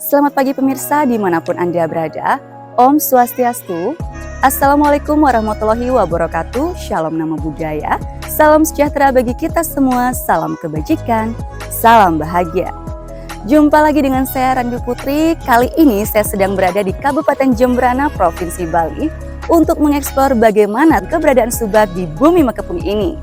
Selamat pagi pemirsa dimanapun Anda berada. Om Swastiastu. Assalamualaikum warahmatullahi wabarakatuh. Shalom nama budaya. Salam sejahtera bagi kita semua. Salam kebajikan. Salam bahagia. Jumpa lagi dengan saya Randu Putri. Kali ini saya sedang berada di Kabupaten Jembrana, Provinsi Bali untuk mengeksplor bagaimana keberadaan subak di bumi Mekepung ini.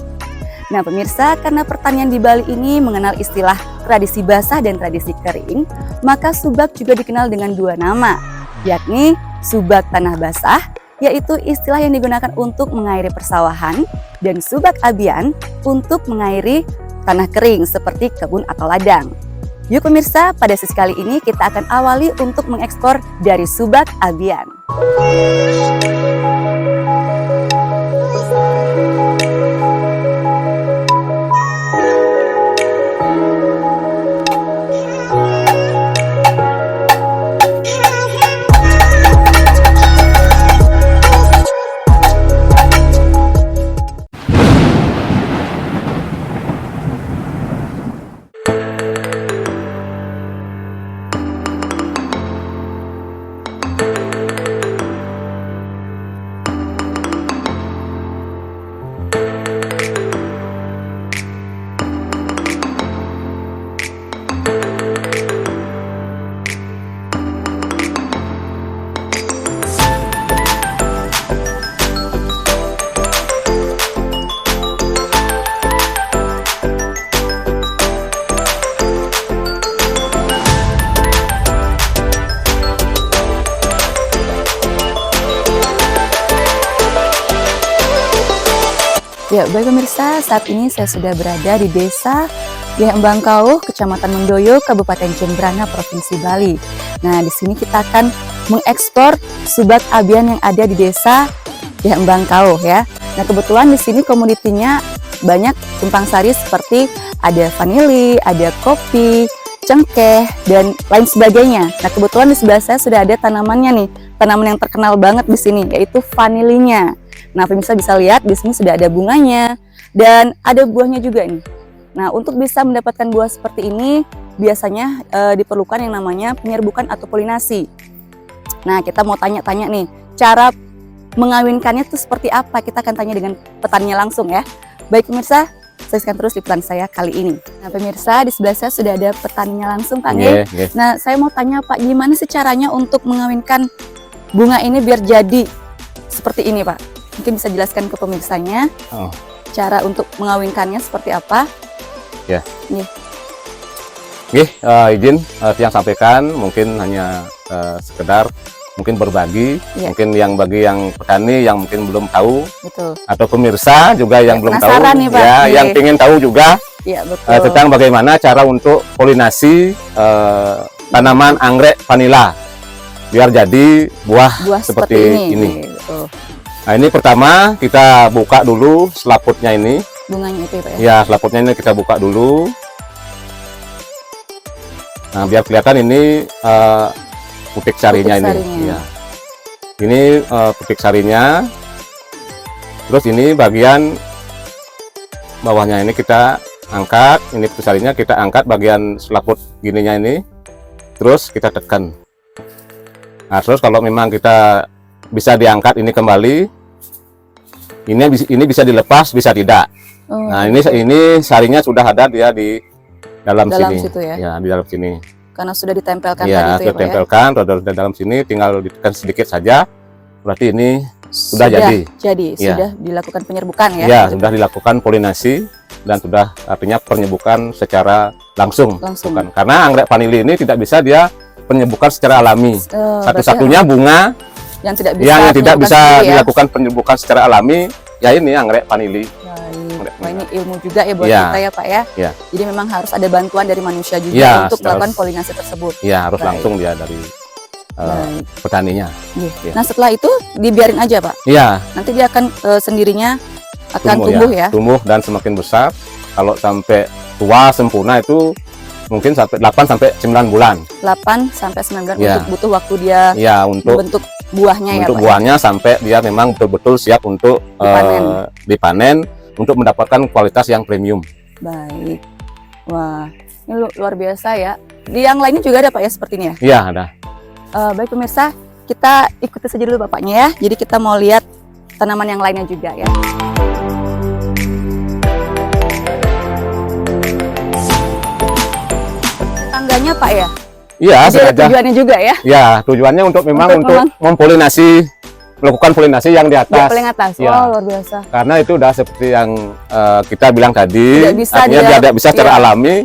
Nah pemirsa, karena pertanian di Bali ini mengenal istilah tradisi basah dan tradisi kering, maka subak juga dikenal dengan dua nama, yakni subak tanah basah, yaitu istilah yang digunakan untuk mengairi persawahan, dan subak abian untuk mengairi tanah kering seperti kebun atau ladang. Yuk pemirsa, pada sesi kali ini kita akan awali untuk mengeksplor dari subak abian. Ya, baik pemirsa, saat ini saya sudah berada di desa Bangkauh, Kecamatan Mendoyo, Kabupaten Jembrana, Provinsi Bali. Nah, di sini kita akan mengekspor subak abian yang ada di desa Bangkauh ya. Nah, kebetulan di sini komoditinya banyak tumpang sari seperti ada vanili, ada kopi, cengkeh, dan lain sebagainya. Nah, kebetulan di sebelah saya sudah ada tanamannya nih, tanaman yang terkenal banget di sini, yaitu vanilinya. Nah, pemirsa bisa lihat di sini sudah ada bunganya dan ada buahnya juga nih. Nah, untuk bisa mendapatkan buah seperti ini biasanya diperlukan yang namanya penyerbukan atau polinasi. Nah, kita mau tanya-tanya nih, cara mengawinkannya itu seperti apa? Kita akan tanya dengan petaninya langsung ya. Baik pemirsa, saksikan terus liputan saya kali ini. Nah, pemirsa di sebelah saya sudah ada petaninya langsung Pak. Nah, saya mau tanya Pak, gimana sih caranya untuk mengawinkan bunga ini biar jadi seperti ini Pak? Mungkin bisa jelaskan ke pemirsanya cara untuk mengawinkannya seperti apa? Ya. Izin yang sampaikan mungkin hanya sekedar mungkin berbagi, mungkin yang bagi yang petani yang mungkin belum tahu, betul. Atau pemirsa juga yang belum tahu, nih, Pak. Ya, yang ingin tahu juga tentang bagaimana cara untuk polinasi tanaman anggrek vanila biar jadi buah seperti ini. Betul. Nah, ini pertama kita buka dulu selaputnya ini. Bunganya itu ya Pak ya? Ya, selaputnya ini kita buka dulu. Nah, biar kelihatan ini putik sarinya ini. Ya. Ini putik sarinya. Terus ini bagian bawahnya ini kita angkat. Ini putik sarinya kita angkat bagian selaput gininya ini. Terus kita tekan. Nah, terus kalau memang kita bisa diangkat ini kembali, ini bisa dilepas, bisa tidak. Nah, ini sarinya sudah ada dia di dalam sini. Situ ya? Ya, di dalam sini. Karena sudah ditempelkan ya, tadi itu ya, ditempelkan, sudah dalam sini, tinggal ditekan sedikit saja. Berarti ini sudah jadi. Ya. Sudah dilakukan penyerbukan ya? Ya, sudah dilakukan polinasi dan sudah artinya penyerbukan secara langsung. Bukan. Karena anggrek vanili ini tidak bisa dia penyerbukan secara alami. Satu-satunya bunga yang tidak bisa dilakukan penyerbukan secara alami, ya ini anggrek vanili. Wah, ini ilmu juga ya buat kita ya Pak ya. Jadi memang harus ada bantuan dari manusia juga untuk melakukan polinasi tersebut. Ya, harus langsung dia dari petaninya. Nah, setelah itu dibiarin aja Pak? Iya. Nanti dia akan sendirinya akan tumbuh ya? Tumbuh dan semakin besar. Kalau sampai tua sempurna itu mungkin sampai 8 sampai 9 bulan. 8 sampai 9 bulan untuk butuh waktu dia untuk bentuk buahnya untuk buahnya sampai dia memang betul-betul siap untuk dipanen untuk mendapatkan kualitas yang premium. Baik. Wah, ini luar biasa ya. Di yang lainnya juga ada Pak ya seperti ini ya? Iya, ada. Baik pemirsa, kita ikuti saja dulu Bapaknya ya. Jadi kita mau lihat tanaman yang lainnya juga ya. Tangganya Pak ya? Iya, Jadi ada sengaja. tujuannya juga ya? Ya, tujuannya untuk Untuk mempolinasi, melakukan polinasi yang di Di atas. paling atas. Ya. Oh, luar biasa. Karena itu udah seperti yang kita bilang tadi, Tidak bisa artinya dia- dia tidak bisa secara iya. alami,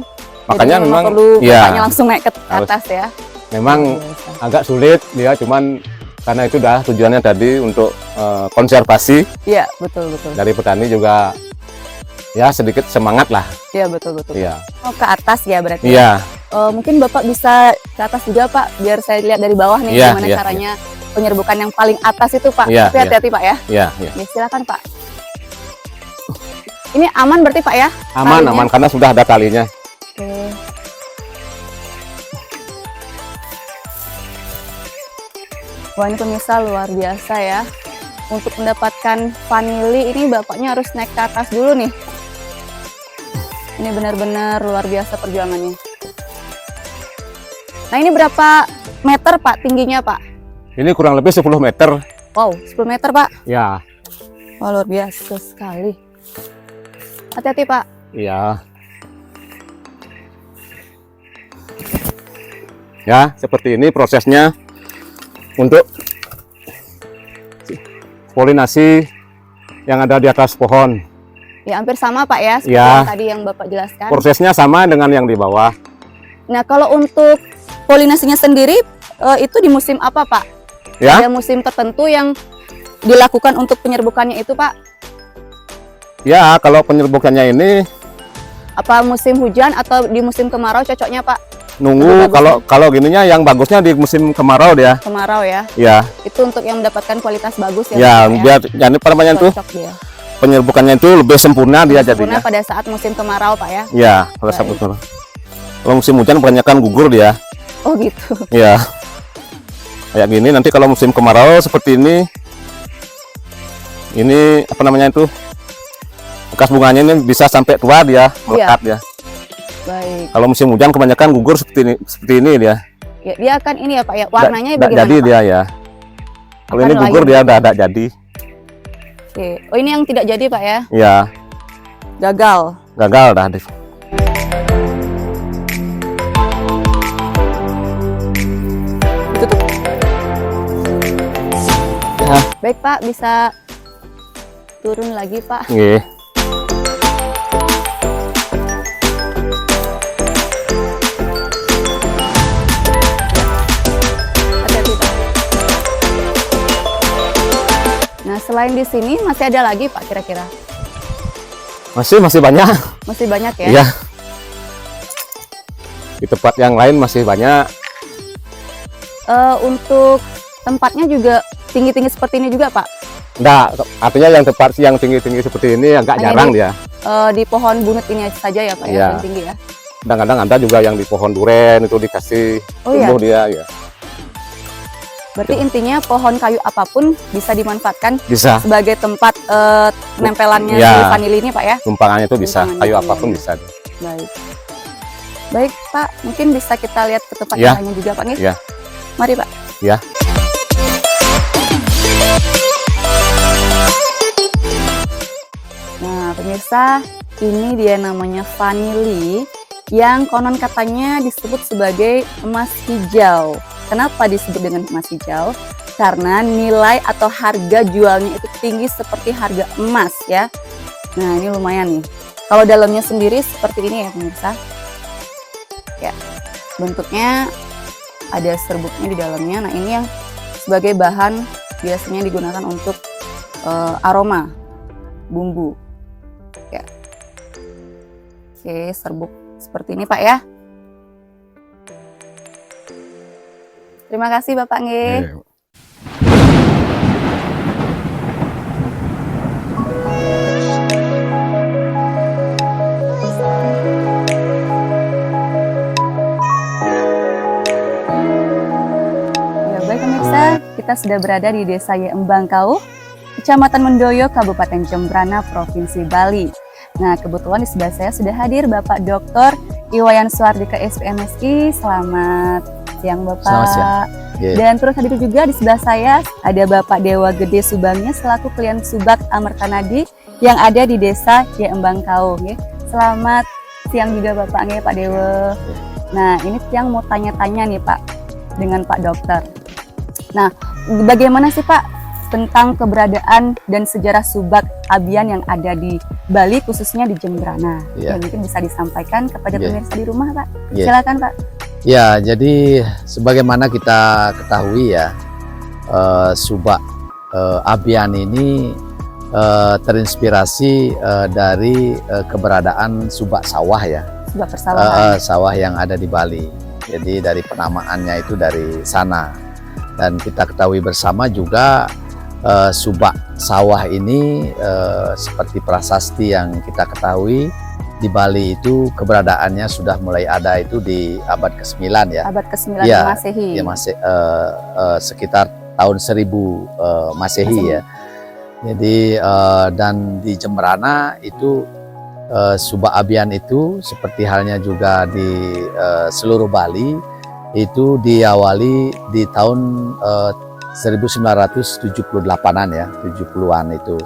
makanya Jadi memang perlu ya Bapaknya langsung naik ke Harus. atas ya. memang Luar biasa. agak sulit dia, cuman karena itu dah tujuannya tadi untuk konservasi Iya, betul betul. dari petani juga ya sedikit semangat lah. Iya, betul betul. Iya. Oh, ke atas ya berarti. Iya. Mungkin Bapak bisa ke atas juga Pak, biar saya lihat dari bawah nih Iya, gimana iya, caranya penyerbukan yang paling atas itu Pak. Iya, Tapi hati-hati Pak ya. Iya, iya. Ya, silakan Pak. Ini aman berarti Pak ya? Aman, Talinya? aman karena sudah ada talinya. Oke. Wah, ini pemirsa luar biasa ya. Untuk mendapatkan vanili ini Bapaknya harus naik ke atas dulu nih. Ini benar-benar luar biasa perjuangannya. Nah, ini berapa meter Pak tingginya Pak? Ini kurang lebih 10 meter. Wow, 10 meter Pak. Ya. Wah, luar biasa sekali. Hati-hati Pak. Iya. Ya, seperti ini prosesnya untuk polinasi yang ada di atas pohon. Ya, hampir sama Pak ya, seperti Ya. yang tadi yang Bapak jelaskan. Prosesnya sama dengan yang di bawah. Nah, kalau untuk polinasinya sendiri, itu di musim apa Pak? Ya. Ada musim tertentu yang dilakukan untuk penyerbukannya itu Pak? Ya, kalau penyerbukannya ini Apa musim hujan atau di musim kemarau cocoknya Pak? nunggu, Lebih kalau gininya yang bagusnya di musim kemarau dia. Kemarau ya. Ya, Itu untuk yang mendapatkan kualitas bagus ya. ya Pak, biar jadi apa namanya tuh Cocok dia. penyerbukannya itu lebih sempurna dia Sempurna jadinya. pada saat musim kemarau Pak ya. Ya, kalau Baik. betul. Kalau musim hujan kebanyakan gugur dia. Oh gitu. Ya. Kayak gini nanti kalau musim kemarau seperti ini apa namanya itu? Bekas bunganya ini bisa sampai tua dia, melekat ya. Baik. Kalau musim hujan kebanyakan gugur seperti ini dia. Ya, dia akan ini ya Pak ya. Warnanya Nggak bagaimana jadi Pak? dia ya. Kalau Akan ini gugur layu. dia udah ada jadi. Oke. Oh, ini yang tidak jadi Pak ya. Ya, Gagal. gagal dah. Ditutup. Ya. Baik Pak, bisa turun lagi Pak. Nggih. Hati-hati Pak. Nah, selain di sini masih ada lagi Pak kira-kira? Masih banyak. Masih banyak ya? Iya. Di tempat yang lain masih banyak. Untuk tempatnya juga tinggi-tinggi seperti ini juga Pak? Enggak, artinya yang tempat yang tinggi-tinggi seperti ini agak Hanya jarang di- dia. Di pohon bunut ini saja ya Pak ya, Iya. yang tinggi ya? Kadang-kadang ada juga yang di pohon duren itu dikasih Oh iya, tumbuh dia ya. berarti intinya pohon kayu apapun bisa dimanfaatkan Bisa. sebagai tempat penempelannya Iya. si vanili ini Pak ya? Tumpangannya itu bisa, Tumpangannya, kayu iya, apapun iya. bisa. Baik. Baik Pak, mungkin bisa kita lihat ke tempat Ya. yang lainnya juga Pak nih? Ya. Mari Pak. Ya. Nah pemirsa, ini dia namanya vanili yang konon katanya disebut sebagai emas hijau. Kenapa disebut dengan emas hijau? Karena nilai atau harga jualnya itu tinggi seperti harga emas ya. Nah ini lumayan nih. Kalau dalamnya sendiri seperti ini ya pemirsa. Ya, bentuknya ada serbuknya di dalamnya. Nah ini yang sebagai bahan biasanya digunakan untuk aroma bumbu. Ya. Oke, serbuk seperti ini Pak ya. Terima kasih Bapak nggih. Iya. Ya baik pemirsa, kita sudah berada di Desa Embangkauh, Kecamatan Mendoyo, Kabupaten Jembrana, Provinsi Bali. Nah, kebetulan di sebelah saya sudah hadir Bapak Dr. Iwayan Suardika SPMSI. Selamat siang Bapak. Selamat siang. Yeah. Dan terus hadir juga di sebelah saya ada Bapak Dewa Gede Subangnya selaku klien Subak Amertanadi yang ada di Desa Embangkau. Selamat siang juga Bapak Pak Dewa. Nah, ini yang mau tanya-tanya nih Pak dengan Pak Dokter. Nah, bagaimana sih Pak tentang keberadaan dan sejarah Subak Abian yang ada di Bali, khususnya di Jembrana? Yang mungkin bisa disampaikan kepada pemirsa di rumah Pak. Silakan Pak. Ya, jadi sebagaimana kita ketahui ya, Subak Abian ini terinspirasi dari keberadaan subak sawah ya. Subak persawahan. Sawah yang ada di Bali. Jadi dari penamaannya itu dari sana. Dan kita ketahui bersama juga subak sawah ini seperti prasasti yang kita ketahui di Bali itu keberadaannya sudah mulai ada itu di abad ke-9 ya. Abad ke-9 ya, Masehi. Ya, sekitar tahun 1000 Masehi ya. Jadi dan di Jembrana itu Subak Abian itu seperti halnya juga di seluruh Bali itu diawali di tahun 1978-an ya, 70-an itu.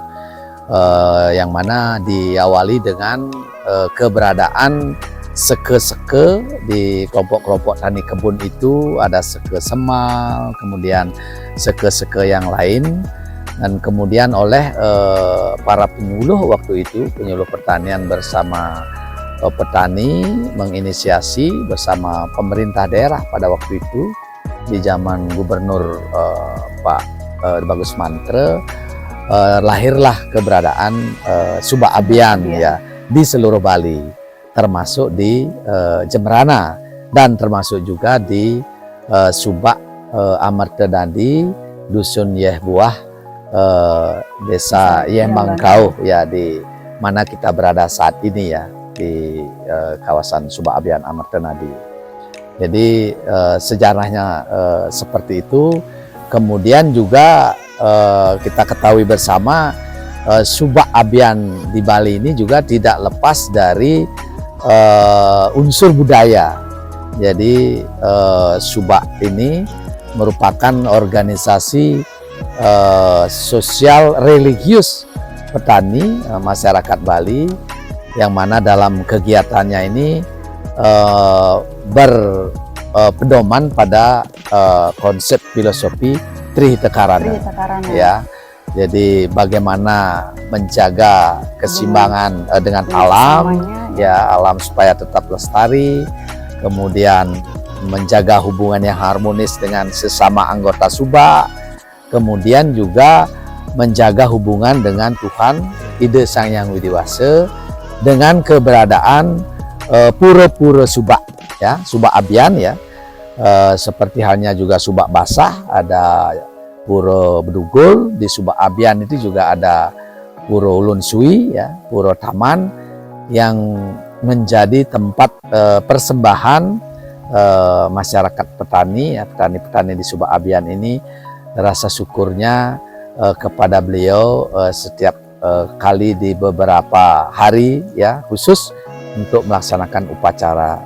Yang mana diawali dengan keberadaan seke-seke di kelompok-kelompok tani kebun itu, ada seke semal, kemudian seke-seke yang lain, dan kemudian oleh para penyuluh waktu itu, penyuluh pertanian bersama petani menginisiasi bersama pemerintah daerah pada waktu itu di zaman Gubernur Pak Bagus Mantre, lahirlah keberadaan Subak Abian ya di seluruh Bali, termasuk di Jembrana dan termasuk juga di Subak Amertanadi, Dusun Yehbuah, Desa Embangkau ya, di mana kita berada saat ini ya, di kawasan Subak Abian Amertanadi. Jadi sejarahnya seperti itu. Kemudian juga kita ketahui bersama Subak Abian di Bali ini juga tidak lepas dari unsur budaya. Jadi Subak ini merupakan organisasi sosial religius petani masyarakat Bali, yang mana dalam kegiatannya ini berpedoman pada konsep filosofi Trihita-karana ya. Jadi bagaimana menjaga keseimbangan dengan alam ya, alam supaya tetap lestari, kemudian menjaga hubungan yang harmonis dengan sesama anggota Subak, kemudian juga menjaga hubungan dengan Tuhan Ide Sang Hyang Widiwasa dengan keberadaan pura-pura Subak ya, Subak Abian ya. Seperti halnya juga Subak Basah, ada Pura Bedugul. Di Subak Abian itu juga ada Pura Ulun Sui ya, Pura Taman, yang menjadi tempat persembahan masyarakat petani ya, petani-petani di Subak Abian ini, rasa syukurnya kepada beliau setiap kali di beberapa hari ya, khusus untuk melaksanakan upacara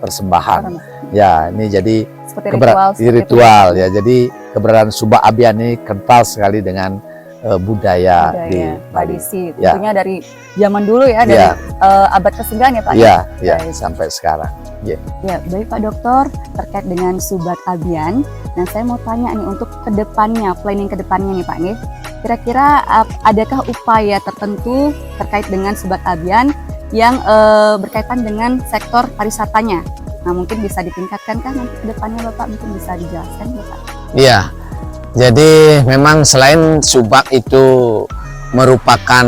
persembahan. Ya, ini jadi ritual ya. Jadi keberadaan Subak Abian ini kental sekali dengan budaya di Bali. Tentunya dari zaman dulu ya, dari abad ke-9 ya Pak. Iya, ya, sampai sekarang. Ya, baik Pak Dokter, terkait dengan Subak Abian. Nah, saya mau tanya nih untuk kedepannya, planning kedepannya nih Pak nih. Kira-kira adakah upaya tertentu terkait dengan Subak Abian yang berkaitan dengan sektor pariwisatanya? Nah, mungkin bisa ditingkatkan kan nanti ke depannya Bapak, mungkin bisa dijelaskan Bapak? Iya, jadi memang selain Subak itu merupakan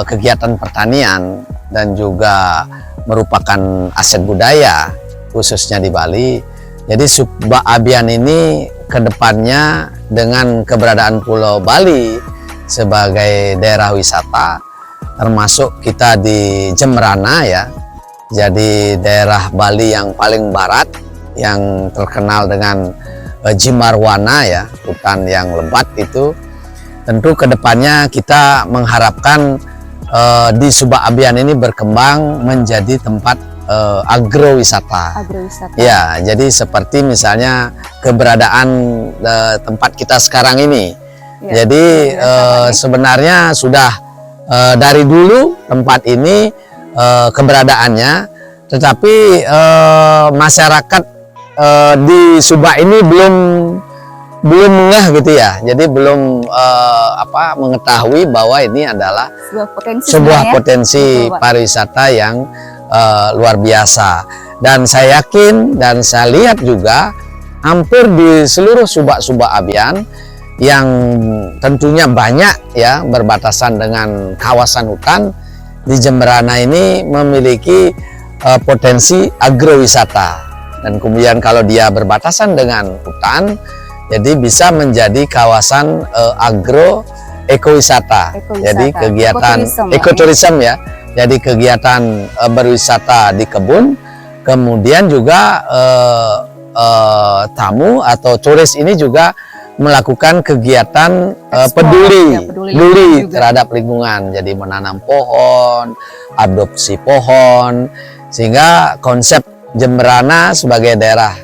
kegiatan pertanian dan juga merupakan aset budaya khususnya di Bali. Jadi Subak Abian ini kedepannya dengan keberadaan Pulau Bali sebagai daerah wisata, termasuk kita di Jembrana ya. Jadi daerah Bali yang paling barat yang terkenal dengan Jimarwana ya, hutan yang lebat itu. Tentu kedepannya kita mengharapkan di Subak Abian ini berkembang menjadi tempat agrowisata. Agrowisata. Ya, jadi seperti misalnya keberadaan tempat kita sekarang ini. Ya, Jadi sebenarnya sudah dari dulu tempat ini keberadaannya, tetapi masyarakat di Subak ini belum ngeh gitu ya. Jadi belum mengetahui bahwa ini adalah sebuah potensi pariwisata yang luar biasa. Dan saya yakin dan saya lihat juga hampir di seluruh Subak-Subak Abian yang tentunya banyak ya berbatasan dengan kawasan hutan, di Jemberana ini memiliki potensi agrowisata. Dan kemudian kalau dia berbatasan dengan hutan, jadi bisa menjadi kawasan ekowisata. Jadi kegiatan ekoturism ya. Jadi kegiatan berwisata di kebun, kemudian juga tamu atau turis ini juga melakukan kegiatan peduli terhadap lingkungan. Jadi menanam pohon, adopsi pohon, sehingga konsep Jemberana sebagai daerah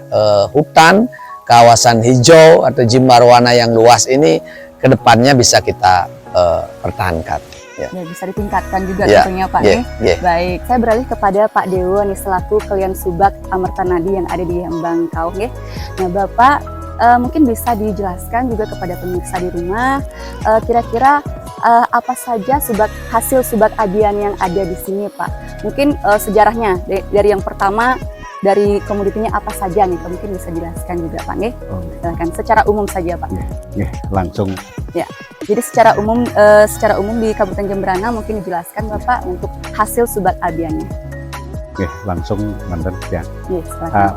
hutan, kawasan hijau atau jimbarwana yang luas ini kedepannya bisa kita pertahankan. Ya, bisa ditingkatkan juga tentunya Pak. Baik, saya beralih kepada Pak Dewo nih selaku Kelian Subak Amertanadi yang ada di Embangkauh ya. Nah Bapak mungkin bisa dijelaskan juga kepada pemirsa di rumah kira-kira apa saja hasil Subak Abian yang ada di sini Pak. Mungkin sejarahnya dari yang pertama, dari komoditinya apa saja nih, mungkin bisa dijelaskan juga Pak nih. Silakan secara umum saja Pak. Langsung. Ya, jadi secara umum di Kabupaten Jemberana mungkin dijelaskan Bapak untuk hasil Subak Abiannya. Langsung mantan ya.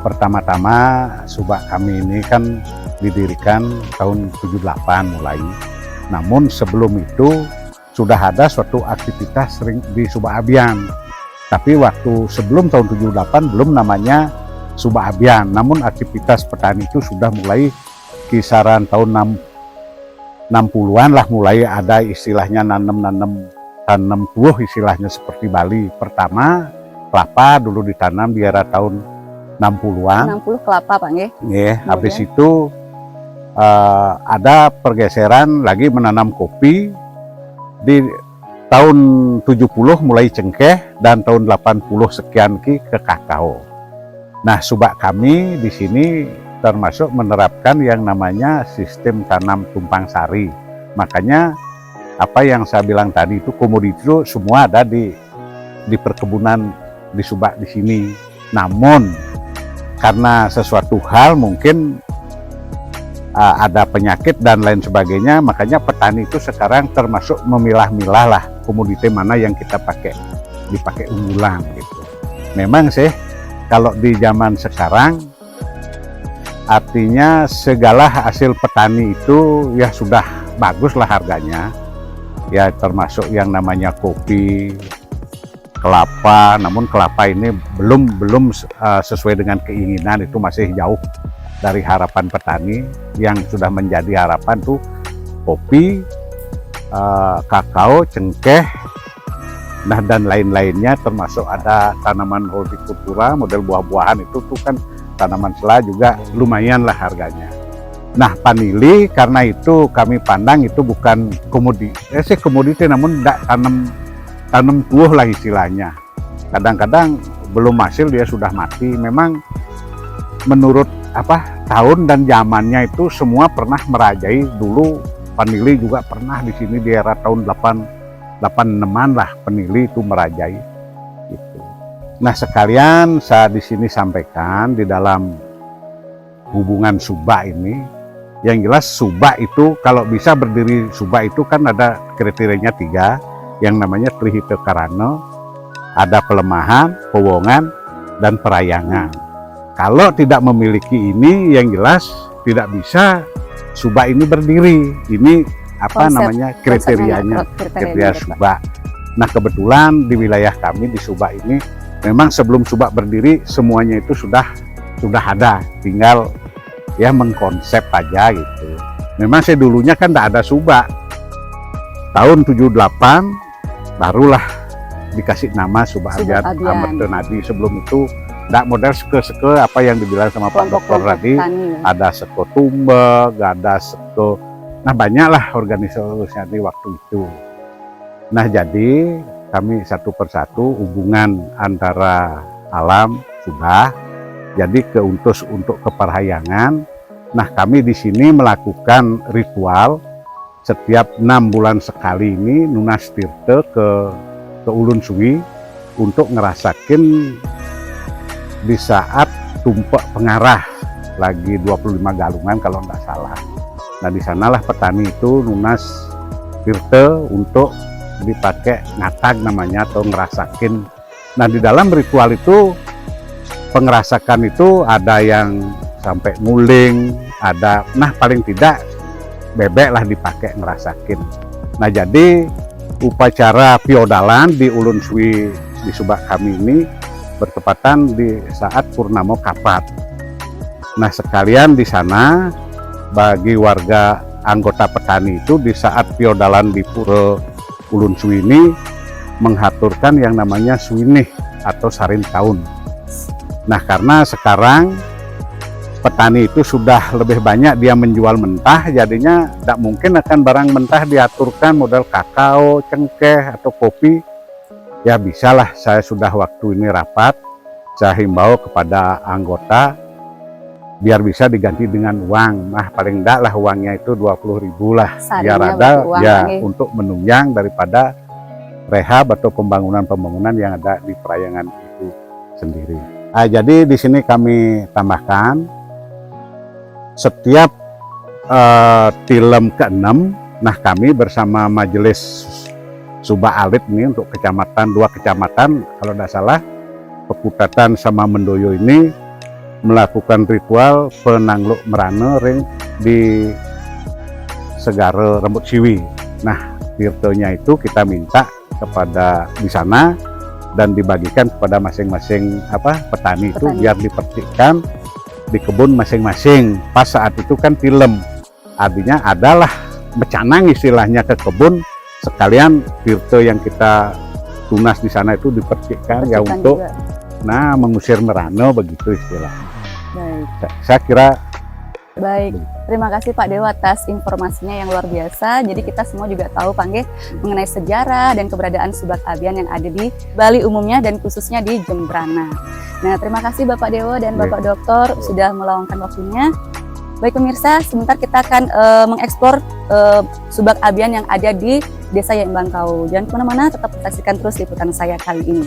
Pertama-tama Subak kami ini kan didirikan tahun 78 mulai. Namun sebelum itu sudah ada suatu aktivitas sering di Subak Abian. Tapi waktu sebelum tahun 78 belum namanya Subak Abian. Namun aktivitas petani itu sudah mulai kisaran tahun 60-an lah, mulai ada istilahnya tanam buah istilahnya seperti Bali. Pertama kelapa dulu ditanam di era tahun 60-an. 60 kelapa Pak nggih. Habis itu ada pergeseran lagi menanam kopi. Di tahun 70 mulai cengkeh dan tahun 80 sekian ke kakao. Nah, Subak kami di sini termasuk menerapkan yang namanya sistem tanam tumpang sari. Makanya apa yang saya bilang tadi itu komoditi itu semua ada di perkebunan di Subak di sini. Namun karena sesuatu hal mungkin ada penyakit dan lain sebagainya, makanya petani itu sekarang termasuk memilah-milah lah komoditi mana yang kita dipakai unggulan gitu. Memang sih kalau di zaman sekarang artinya segala hasil petani itu ya sudah bagus lah harganya, ya termasuk yang namanya kopi, kelapa. Namun kelapa ini belum sesuai dengan keinginan, itu masih jauh dari harapan petani. Yang sudah menjadi harapan tuh kopi, kakao, cengkeh, nah dan lain-lainnya, termasuk ada tanaman hortikultura model buah-buahan itu tuh kan tanaman sela juga lumayan lah harganya. Nah, panili karena itu kami pandang itu bukan komoditi namun tidak tanam buah lah istilahnya. Kadang-kadang belum hasil dia sudah mati. Memang menurut tahun dan zamannya itu semua pernah merajai. Dulu panili juga pernah di sini di era tahun 86-an lah panili itu merajai gitu. Nah, sekalian saya di sini sampaikan di dalam hubungan Subak ini, yang jelas Subak itu kalau bisa berdiri Subak itu kan ada kriterianya 3, yang namanya Trihita Karana, ada pelemahan, pewongan, dan perayangan. Kalau tidak memiliki ini, yang jelas tidak bisa Subak ini berdiri. Ini kriterianya, kriteria Subak. Nah, kebetulan di wilayah kami di Subak ini memang sebelum Subak berdiri semuanya itu sudah ada, tinggal ya mengkonsep aja gitu. Memang saya dulunya kan tidak ada Subak. Tahun 78 barulah dikasih nama Subak Subak Abian Abian. Ahmad Nadi. Sebelum itu nggak model seke apa yang dibilang sama Pak Dokter tadi. petani. Ada seko tumbek, ada seko, nah banyaklah organisasinya di waktu itu. Nah jadi kami satu persatu hubungan antara alam sudah, jadi untuk keperhayangan. Nah kami di sini melakukan ritual setiap 6 bulan sekali ini Nunas Tirte ke Ulun Suwi untuk ngerasakin di saat tumpek pengarah lagi 25 galungan kalau nggak salah. Nah di sanalah petani itu Nunas Tirte untuk dipakai ngatag namanya atau ngerasakin. Nah di dalam ritual itu pengerasakan itu ada yang sampai nguling, ada nah paling tidak bebek lah dipakai ngerasakin. Nah jadi upacara piodalan di Ulun Suwi di Subak kami ini bertepatan di saat Purnamo Kapat. Nah sekalian di sana bagi warga anggota petani itu di saat piodalan di Pura Ulun Suwi ini menghaturkan yang namanya suwinih atau sarin tahun. Nah karena sekarang petani itu sudah lebih banyak dia menjual mentah, jadinya tidak mungkin akan barang mentah diaturkan model kakao, cengkeh, atau kopi. Ya bisalah, saya sudah waktu ini rapat, saya himbau kepada anggota, biar bisa diganti dengan uang. Nah paling enggak lah uangnya itu 20.000 lah, biar ada ya untuk menunjang daripada rehab atau pembangunan-pembangunan yang ada di perayangan itu sendiri. Nah, jadi di sini kami tambahkan, setiap tilem ke-6, nah kami bersama Majelis Subak Alit ini untuk kecamatan, 2 kecamatan kalau tidak salah, Pekutatan sama Mendoyo ini melakukan ritual penangluk merane ring di Segara Rembut Siwi. Nah tirtenya itu kita minta kepada di sana dan dibagikan kepada masing-masing petani itu biar dipetikkan di kebun masing-masing. Pas saat itu kan tilem, artinya adalah becanang istilahnya ke kebun, sekalian tirte yang kita tunas di sana itu dipercikan ya untuk juga. Mengusir merano begitu istilahnya. Baik. Saya kira baik. Terima kasih Pak Dewa atas informasinya yang luar biasa. Jadi kita semua juga tahu Panggih mengenai sejarah dan keberadaan Subak Abian yang ada di Bali umumnya dan khususnya di Jembrana. Nah, terima kasih Bapak Dewo dan Bapak Dokter sudah meluangkan waktunya. Baik pemirsa, sebentar kita akan mengeksplor Subak Abian yang ada di Desa Yayan Bangkau. Jangan kemana-mana, tetap saksikan terus liputan saya kali ini.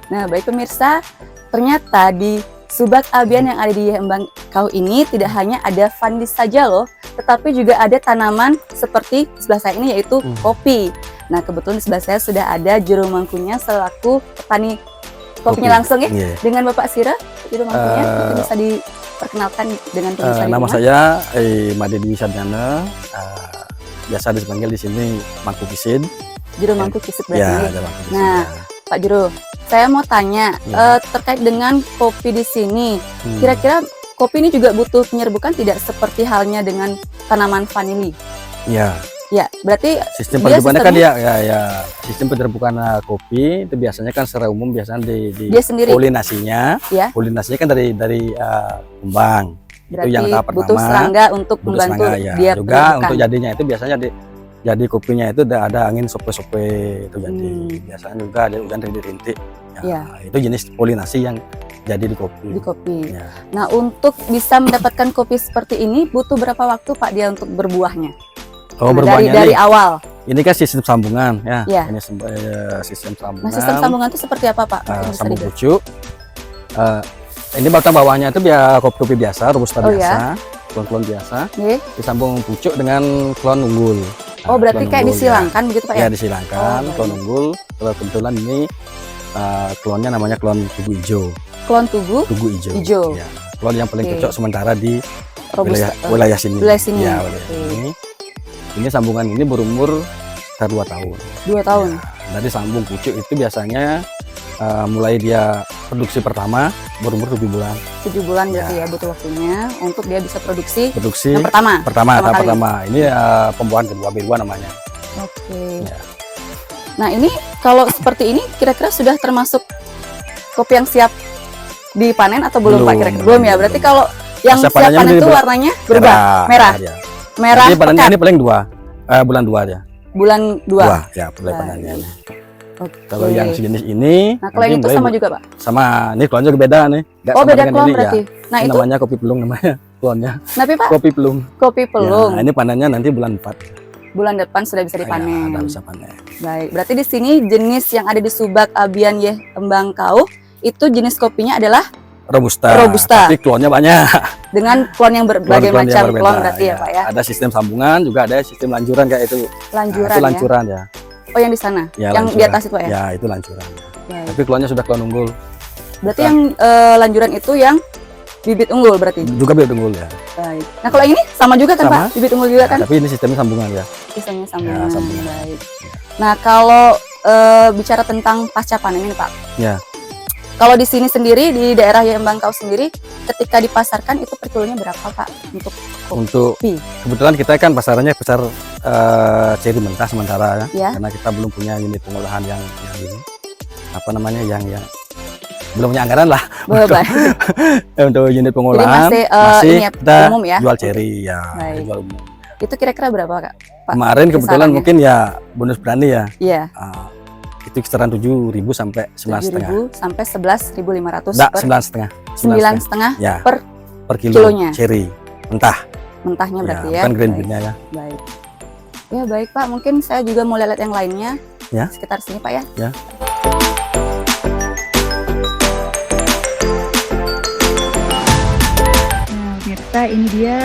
Nah, baik pemirsa, ternyata di Subak Abian yang ada di Yayan Bangkau ini tidak hanya ada fandis saja loh, tetapi juga ada tanaman seperti sebelah saya ini yaitu kopi. Nah, kebetulan di sebelah saya sudah ada juru mangkunya selaku petani kopinya langsung ya, dengan Bapak Sira, juru mangkunya. Mungkin bisa diperkenalkan dengan pemirsa di nama rumah. saya Made Dwi Sarjana, biasa dipanggil di sini Mangku Kisid. Juru mangku Kisid berarti. Ya, ada Mangku Kisid. Nah, Pak Juru, saya mau tanya terkait dengan kopi di sini. Kira-kira kopi ini juga butuh penyerbukan tidak seperti halnya dengan tanaman vanili? Ya. Ya, berarti sistem penyerbukannya kan sistem penyerbukan kopi itu biasanya kan secara umum biasanya di dia sendiri. Polinasinya. Ya. Polinasinya kan dari kembang. Berarti itu yang tahap pertama. butuh serangga untuk membantu dia juga penyerbukan. Untuk jadinya itu biasanya jadi kopinya itu ada angin sope-sope itu jadi. Biasanya juga ada hujan rintik-rintik. Ya, itu jenis polinasi yang jadi di kopi. Di kopi. Ya. Nah, untuk bisa mendapatkan kopi seperti ini butuh berapa waktu Pak dia untuk berbuahnya? Oh, Nah, berbuahnya dari awal. Ini kan sistem sambungan ya. Ini sistem sambungan. Nah, sistem sambungan itu seperti apa Pak? Sambung pucuk. Ini batang bawahnya itu biar kopi biasa, robusta biasa. klon-klon biasa, Nggih. disambung pucuk dengan klon unggul. Oh, Nah, berarti klon kayak unggul, disilangkan begitu Pak ya? ya? Ya, disilangkan Oh, klon baik. unggul. Kalau kebetulan ini klonnya namanya klon tugu hijau. Klon tugu Tugu hijau. Hijau. Ya. Klon yang paling Oke. cocok sementara di robusta. wilayah sini. wilayah sini. Ya, wilayah Oke. sini. Ini sambungan ini berumur sekitar 2 tahun. 2 tahun. Ya, dari sambung pucuk itu biasanya mulai dia produksi pertama berumur 7 bulan. 7 bulan berarti Ya. ya butuh waktunya untuk dia bisa produksi Produksi yang pertama. pertama, tahap kali. pertama. Ini pembuahan kedua B2 namanya. Oke. Ya. Nah, ini kalau seperti ini kira-kira sudah termasuk kopi yang siap dipanen atau belum, Pak? Kira-kira belum ya. Berarti kalau yang Masa siap panennya panen ini itu warnanya berubah. Merah. Ya. Merah Jadi panennya pekat. ini paling bulan 2 ya. Bulan 2. Ya, mulai Baik. panennya. Oke. Kalau yang sejenis ini, Nah, kalau yang nanti itu mulai sama juga, Pak? sama ini klonnya beda nih. Nggak Oh, sama beda dengan klon ini, berarti. Ya. Nah, Ini itu namanya kopi pelung namanya klonnya. tapi Pak, Kopi pelung. kopi pelung. Ya, ini panennya nanti bulan 4. Bulan depan sudah bisa dipanen. Ya, bisa panen. Baik, berarti di sini jenis yang ada di Subak Abian Yeh Embangkauh itu jenis kopinya adalah Robusta. Robusta. Tapi klonnya banyak. dengan klon yang berbagai Klon-klon yang macam berbeda, klon berarti ya, Pak ya. Ada sistem sambungan, juga ada sistem lanjuran kayak itu. Lanjuran, Itu lanjuran ya. ya. Oh, yang di sana. Ya, yang di lanjuran. atas itu, Pak ya. Ya, itu lanjuran. Baik. Tapi klonnya sudah klon unggul. Berarti yang lanjuran itu yang bibit unggul berarti. Juga bibit unggul ya. Baik. Nah, kalau ini sama juga kan, Sama. Pak? Bibit unggul juga Ya, kan? tapi ini sistemnya sambungan ya. Sistemnya sambungan. Ya, sambungan. Baik. Nah, kalau bicara tentang pasca panen ini, Pak. Ya. Kalau di sini sendiri di daerah Embangkauh sendiri ketika dipasarkan itu per kilonya berapa, Pak? Untuk Untuk kopi. kebetulan kita kan pasarannya pasar ceri mentah sementara ya. Ya. Karena kita belum punya unit pengolahan yang ini. Apa namanya yang belum punya anggaran lah Baik. untuk unit pengolahan. masih, ini ya, kita umum ya? jual ceri ya. Baik. Jual umum. Itu kira-kira berapa, Kak? Pak, Kemarin kebetulan kisarannya? mungkin ya bonus berani ya. Iya. Itu kisaran 7.000 sampai 11.500. 7.000 sampai 11.500 Enggak, per 9,5. 9,5 Ya. per Kilo kilonya. ceri mentah. mentahnya berarti ya. Bukan green Baik. bean-nya ya. Baik. Ya, baik, Pak. Mungkin saya juga mau lihat yang lainnya. Ya. Sekitar sini, Pak ya. Ya. Nah, pemirsa, ini dia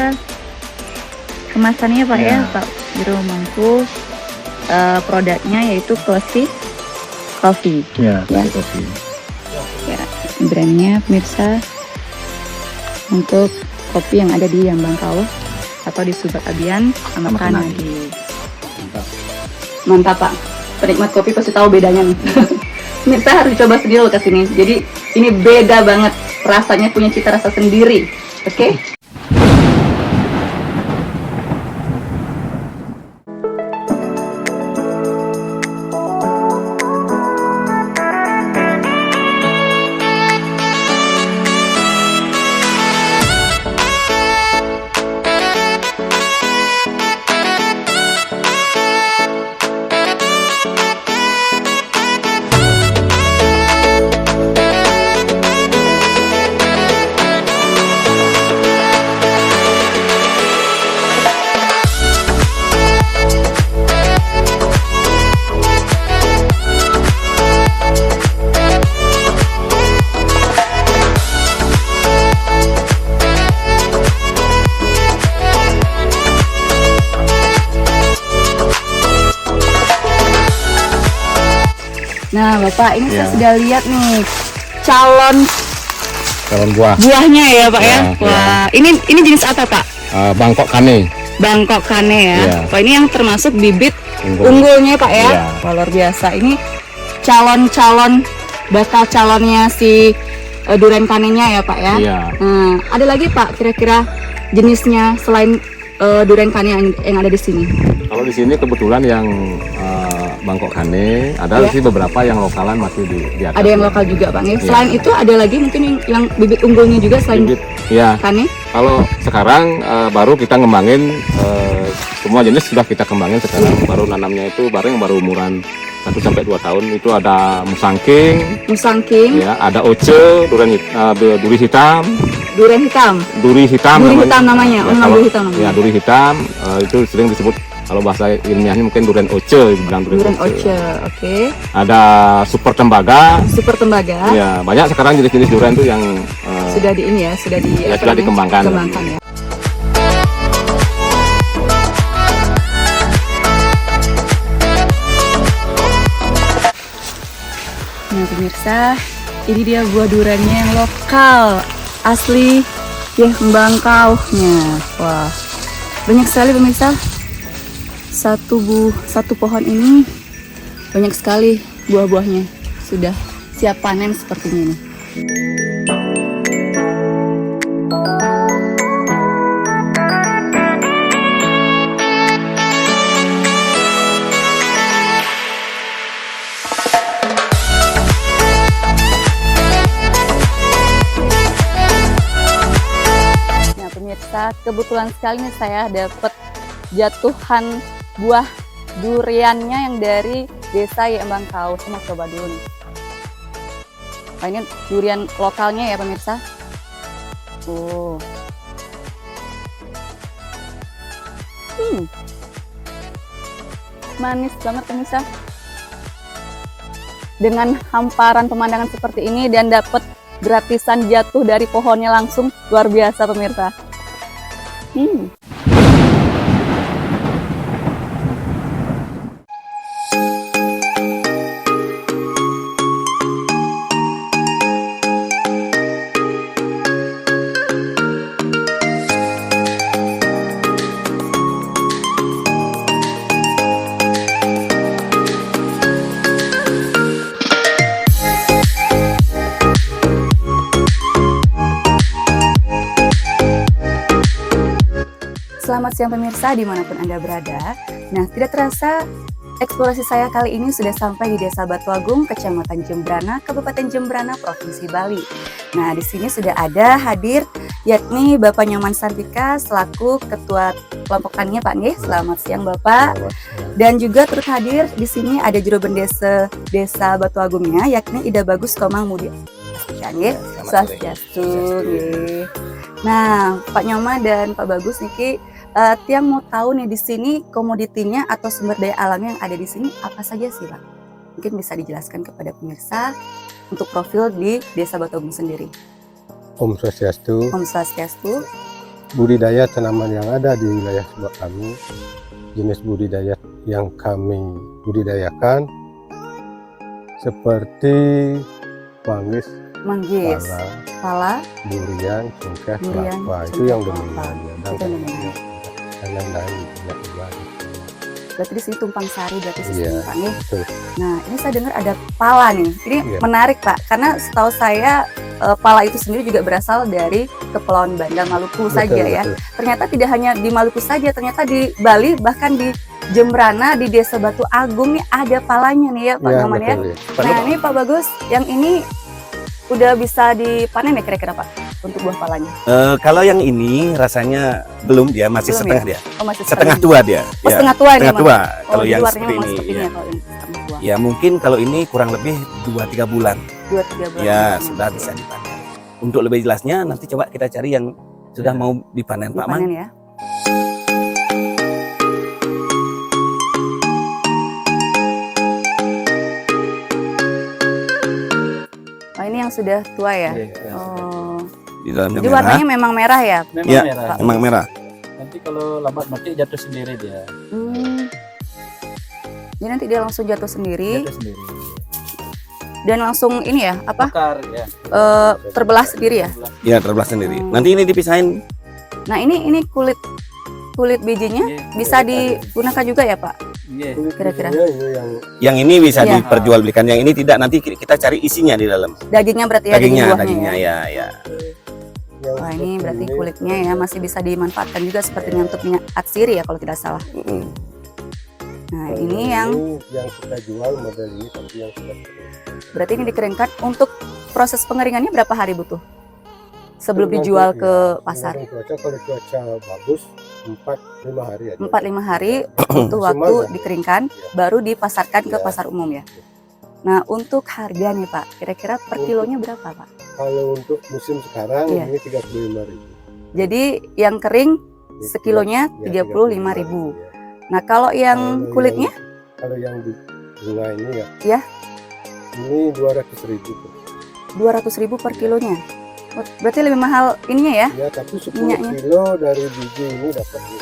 kemasannya, Pak ya, Pak Biro Mangku. Produknya yaitu Classy Coffee. Ya, Ya. kopi. Brandnya, pemirsa, untuk kopi yang ada di Embangkauh atau di Subak Abian sama Kanadi. Mantap, Pak. Penikmat kopi pasti tahu bedanya nih. Pemirsa harus coba sendiri loh ke sini. Jadi ini beda banget, rasanya punya cita rasa sendiri. Oke? Nah, Bapak, ini saya sudah lihat nih calon buah buahnya ya, Pak ya. Ya, Wah, ini jenis apa, Pak? Bangkok Kane. Bangkok Kane ya. Ya. Wah, ini yang termasuk bibit Unggul. unggulnya, Pak ya. Ya. Wah, luar biasa. Ini calon-calon bakal calonnya si Duren Kanenya ya, Pak ya. Iya. Nah, ada lagi, Pak, kira-kira jenisnya selain Duren Kane yang ada di sini? Kalau di sini kebetulan yang Bangkok Kane, ada Ya. sih beberapa yang lokalan masih di atas. Ada yang lokal juga, Bang. Ya. Iya. Selain itu ada lagi mungkin yang bibit unggulnya juga selain Bibit, ya. Kane? Kalau sekarang baru kita ngembangin semua jenis sudah kita kembangin sekarang. Baru nanamnya itu bareng baru umuran 1-2 tahun. Itu ada Musangking, Musang King, ya, ada Oce, duri hitam, Duren hitam. duri hitam. Duri hitam namanya. Ya, Oh, kalau- duri hitam namanya. Ya, duri hitam itu sering disebut, kalau bahasa ilmiahnya mungkin Duren Oce, dibilang Duren Oce, oke. Ada Super Tembaga. Super tembaga. Ya, banyak sekarang jenis-jenis durian itu yang Sudah di ini ya, sudah di Ya, apa sudah namanya? dikembangkan. Dikembangkan ya. Nah pemirsa, ini dia buah duriannya yang lokal, asli Embangkauhnya. Wah, banyak sekali pemirsa. Satu pohon ini banyak sekali buah-buahnya. Sudah siap panen sepertinya nih. Kebetulan sekali nih saya dapat jatuhan buah duriannya yang dari desa Embangkauh. Saya mau coba dulu nih. Nah, ini durian lokalnya ya pemirsa. Manis banget pemirsa. Dengan hamparan pemandangan seperti ini dan dapat gratisan jatuh dari pohonnya langsung, luar biasa pemirsa. Selamat siang pemirsa dimanapun Anda berada. Nah, tidak terasa eksplorasi saya kali ini sudah sampai di Desa Batu Agung, Kecamatan Jembrana, Kabupaten Jembrana, Provinsi Bali. Nah, di sini sudah ada hadir yakni Bapak Nyoman Santika selaku Ketua Kelompok Taninya Pak Nggih. Selamat siang Bapak. Dan juga turut hadir di sini ada Juru Bendesa Desa Batu Agungnya yakni Ida Bagus Komang Mudi. Nggih, swastiastu. Nah, Pak Nyoman dan Pak Bagus niki tiang mau tahu nih di sini komoditinya atau sumber daya alamnya yang ada di sini apa saja sih Pak? Mungkin bisa dijelaskan kepada pemirsa untuk profil di Desa Batu Agung sendiri. Om Swastiastu. Om Swastiastu. Budidaya tanaman yang ada di wilayah sebelah kami, jenis budidaya yang kami budidayakan seperti manggis, pala, durian, cengkeh, kelapa, itu yang dominan. Dan lain-lain juga. Berarti di sini tumpang sari berarti sistem Pak nih. Nah, ini saya dengar ada pala nih. Ini menarik Pak, karena setahu saya pala itu sendiri juga berasal dari Kepulauan Banda, Maluku saja ya. Ternyata tidak hanya di Maluku saja, ternyata di Bali bahkan di Jembrana di Desa Batu Agung nih ada palanya nih ya Pak Nyoman ya. Nah, ini Pak Bagus, yang ini udah bisa dipanen ya kira-kira Pak? Untuk buah palanya? Kalau yang ini rasanya belum, dia masih setengah dia. Oh, masih setengah tua dia. Oh, ya. Setengah tua ini. Setengah tua. Kalau yang seperti ini. Ya. Ya mungkin kalau ini kurang lebih 2-3 bulan. 2-3 bulan. Ya sudah bisa dipanen. Untuk lebih jelasnya nanti coba kita cari yang sudah mau dipanen Pak Mang. Ya. Oh, ini yang sudah tua ya? Oh. Di dalamnya jadi merah. Warnanya memang merah ya? Memang ya, merah. Memang merah. Nanti kalau lambat mati jatuh sendiri dia. Jadi nanti dia langsung jatuh sendiri. Jatuh sendiri. Dan langsung ini ya, apa? Bakar, ya. Terbelah sendiri ya? Ya, terbelah sendiri. Nanti ini dipisahin. Nah, ini kulit bijinya bisa digunakan juga ya, Pak? Iya. Kira-kira. Yang ini bisa diperjualbelikan, yang ini tidak. Nanti kita cari isinya di dalam. Dagingnya berarti ya? Dagingnya ya. Wah, ini berarti kulitnya ya masih bisa dimanfaatkan juga sepertinya untuk minyak atsiri ya kalau tidak salah. Nah, ini yang kita jual model ini, tapi yang sudah berarti ini dikeringkan. Untuk proses pengeringannya berapa hari butuh sebelum dijual ke pasar? Kalau cuaca bagus 4-5 hari aja. 4-5 hari butuh waktu dikeringkan, baru dipasarkan ke pasar umum ya. Nah, untuk harga nih Pak, kira-kira per kilonya berapa Pak? Kalau untuk musim sekarang ini 35.000. Jadi yang kering sekilonya 35.000. Nah, kalau yang kulitnya? Kalau yang di bunga ini ya. Ini 200.000. 200.000 per kilonya. Berarti lebih mahal ininya ya? Ya, tapi 10 minyaknya. kilo dari biji ini dapat ini.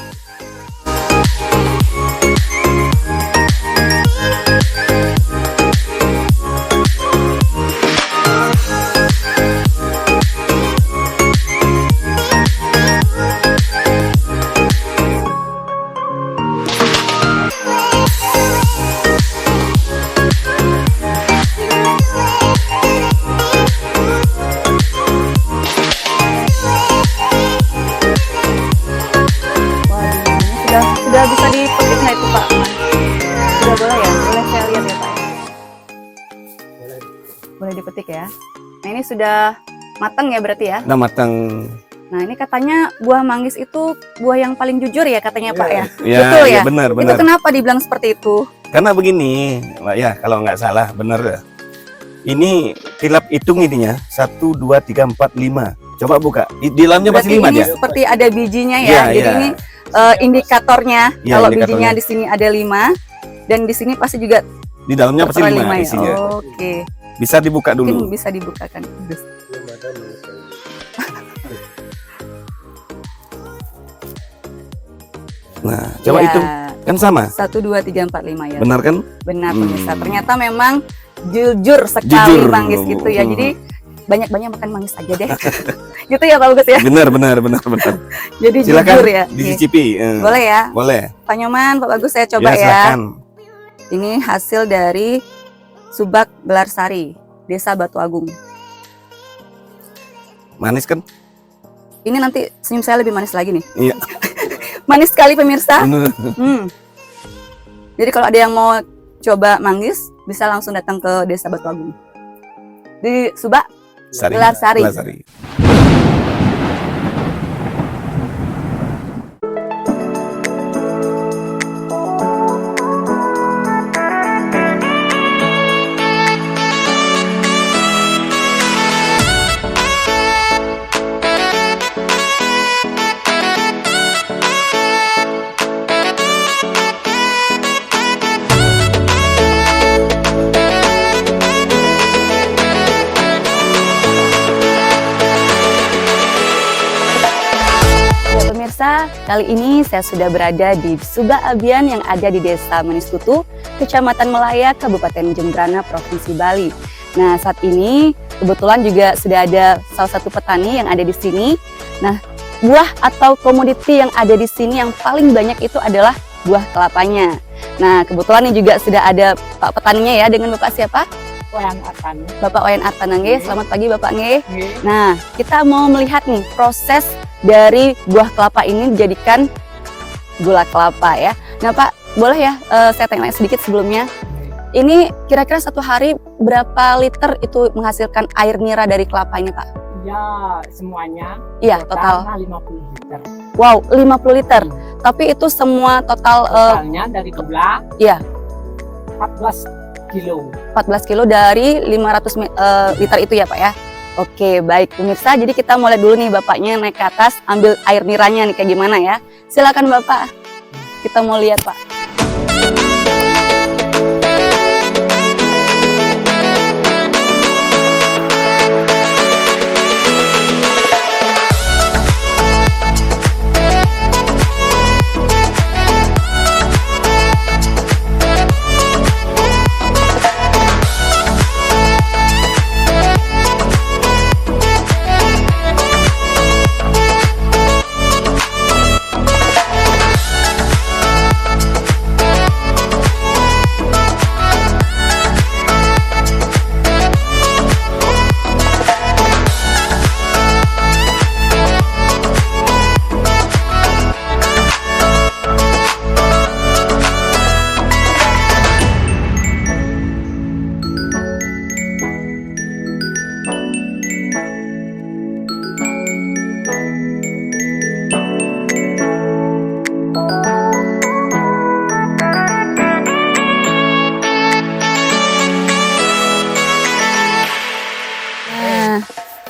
Boleh dipetik ya. Nah ini sudah matang ya berarti ya? Udah matang. Nah ini katanya buah manggis itu buah yang paling jujur ya katanya Pak ya? Ya, Betul ya? benar, Itu benar. kenapa dibilang seperti itu? Karena begini, Mbak ya, kalau nggak salah, benar ya. Ini tilap hitung ininya 1, 2, 3, 4, 5. Coba buka. Di dalamnya Berarti pasti 5 ini aja. seperti ada bijinya ya. Iya, Jadi iya. ini indikatornya Iya, kalau indikatornya. bijinya di sini ada 5 dan di sini pasti juga Di dalamnya pasti tertera 5 ya. isinya. Oke. Bisa dibuka Mungkin dulu. bisa dibukakan. Belum ada menurut Nah, coba Ya, hitung. Kan sama. 1, 2, 3, 4, 5 ya. Benar kan? Benar Hmm. pemirsa. Ternyata memang jujur sekali Jujur. manggis gitu ya. Hmm. Jadi banyak-banyak makan manggis aja deh. Gitu ya Pak Bagus ya. Benar. Jadi Silakan jujur ya. Oke. dicicipi. Boleh ya. Boleh. Pak Nyoman, Pak Bagus saya coba Ya, ya. silakan. Ini hasil dari Subak Belarsari, Desa Batu Agung. Manis kan? Ini nanti senyum saya lebih manis lagi nih. Iya. Manis sekali pemirsa. Benar. Jadi kalau ada yang mau coba manggis, bisa langsung datang ke Desa Batu Agung. Di Subak Belarsari. Ya, pemirsa, kali ini saya sudah berada di Subak Abian yang ada di Desa Maniskutu, Kecamatan Melaya, Kabupaten Jembrana, Provinsi Bali. Nah, saat ini kebetulan juga sudah ada salah satu petani yang ada di sini. Nah, buah atau komoditi yang ada di sini yang paling banyak itu adalah buah kelapanya. Nah, kebetulan ini juga sudah ada Pak petaninya ya, dengan Bapak siapa? Wayan Artan. Bapak Wayan Artan nggih. Selamat pagi Bapak nggih. Nggih. Nah, kita mau melihat nih proses dari buah kelapa ini dijadikan gula kelapa ya. Nah Pak, boleh ya saya tanya sedikit sebelumnya. Ini kira-kira satu hari berapa liter itu menghasilkan air nira dari kelapa ini Pak? Ya, semuanya Iya, total. 50 liter. Wow, 50 liter. Tapi itu semua total Totalnya dari gula iya, 14 kilo. 14 kilo dari 500 liter itu ya Pak ya. Oke, baik pemirsa. Jadi kita mulai dulu nih Bapaknya naik ke atas, ambil air niranya nih kayak gimana ya. Silakan Bapak. Kita mau lihat Pak.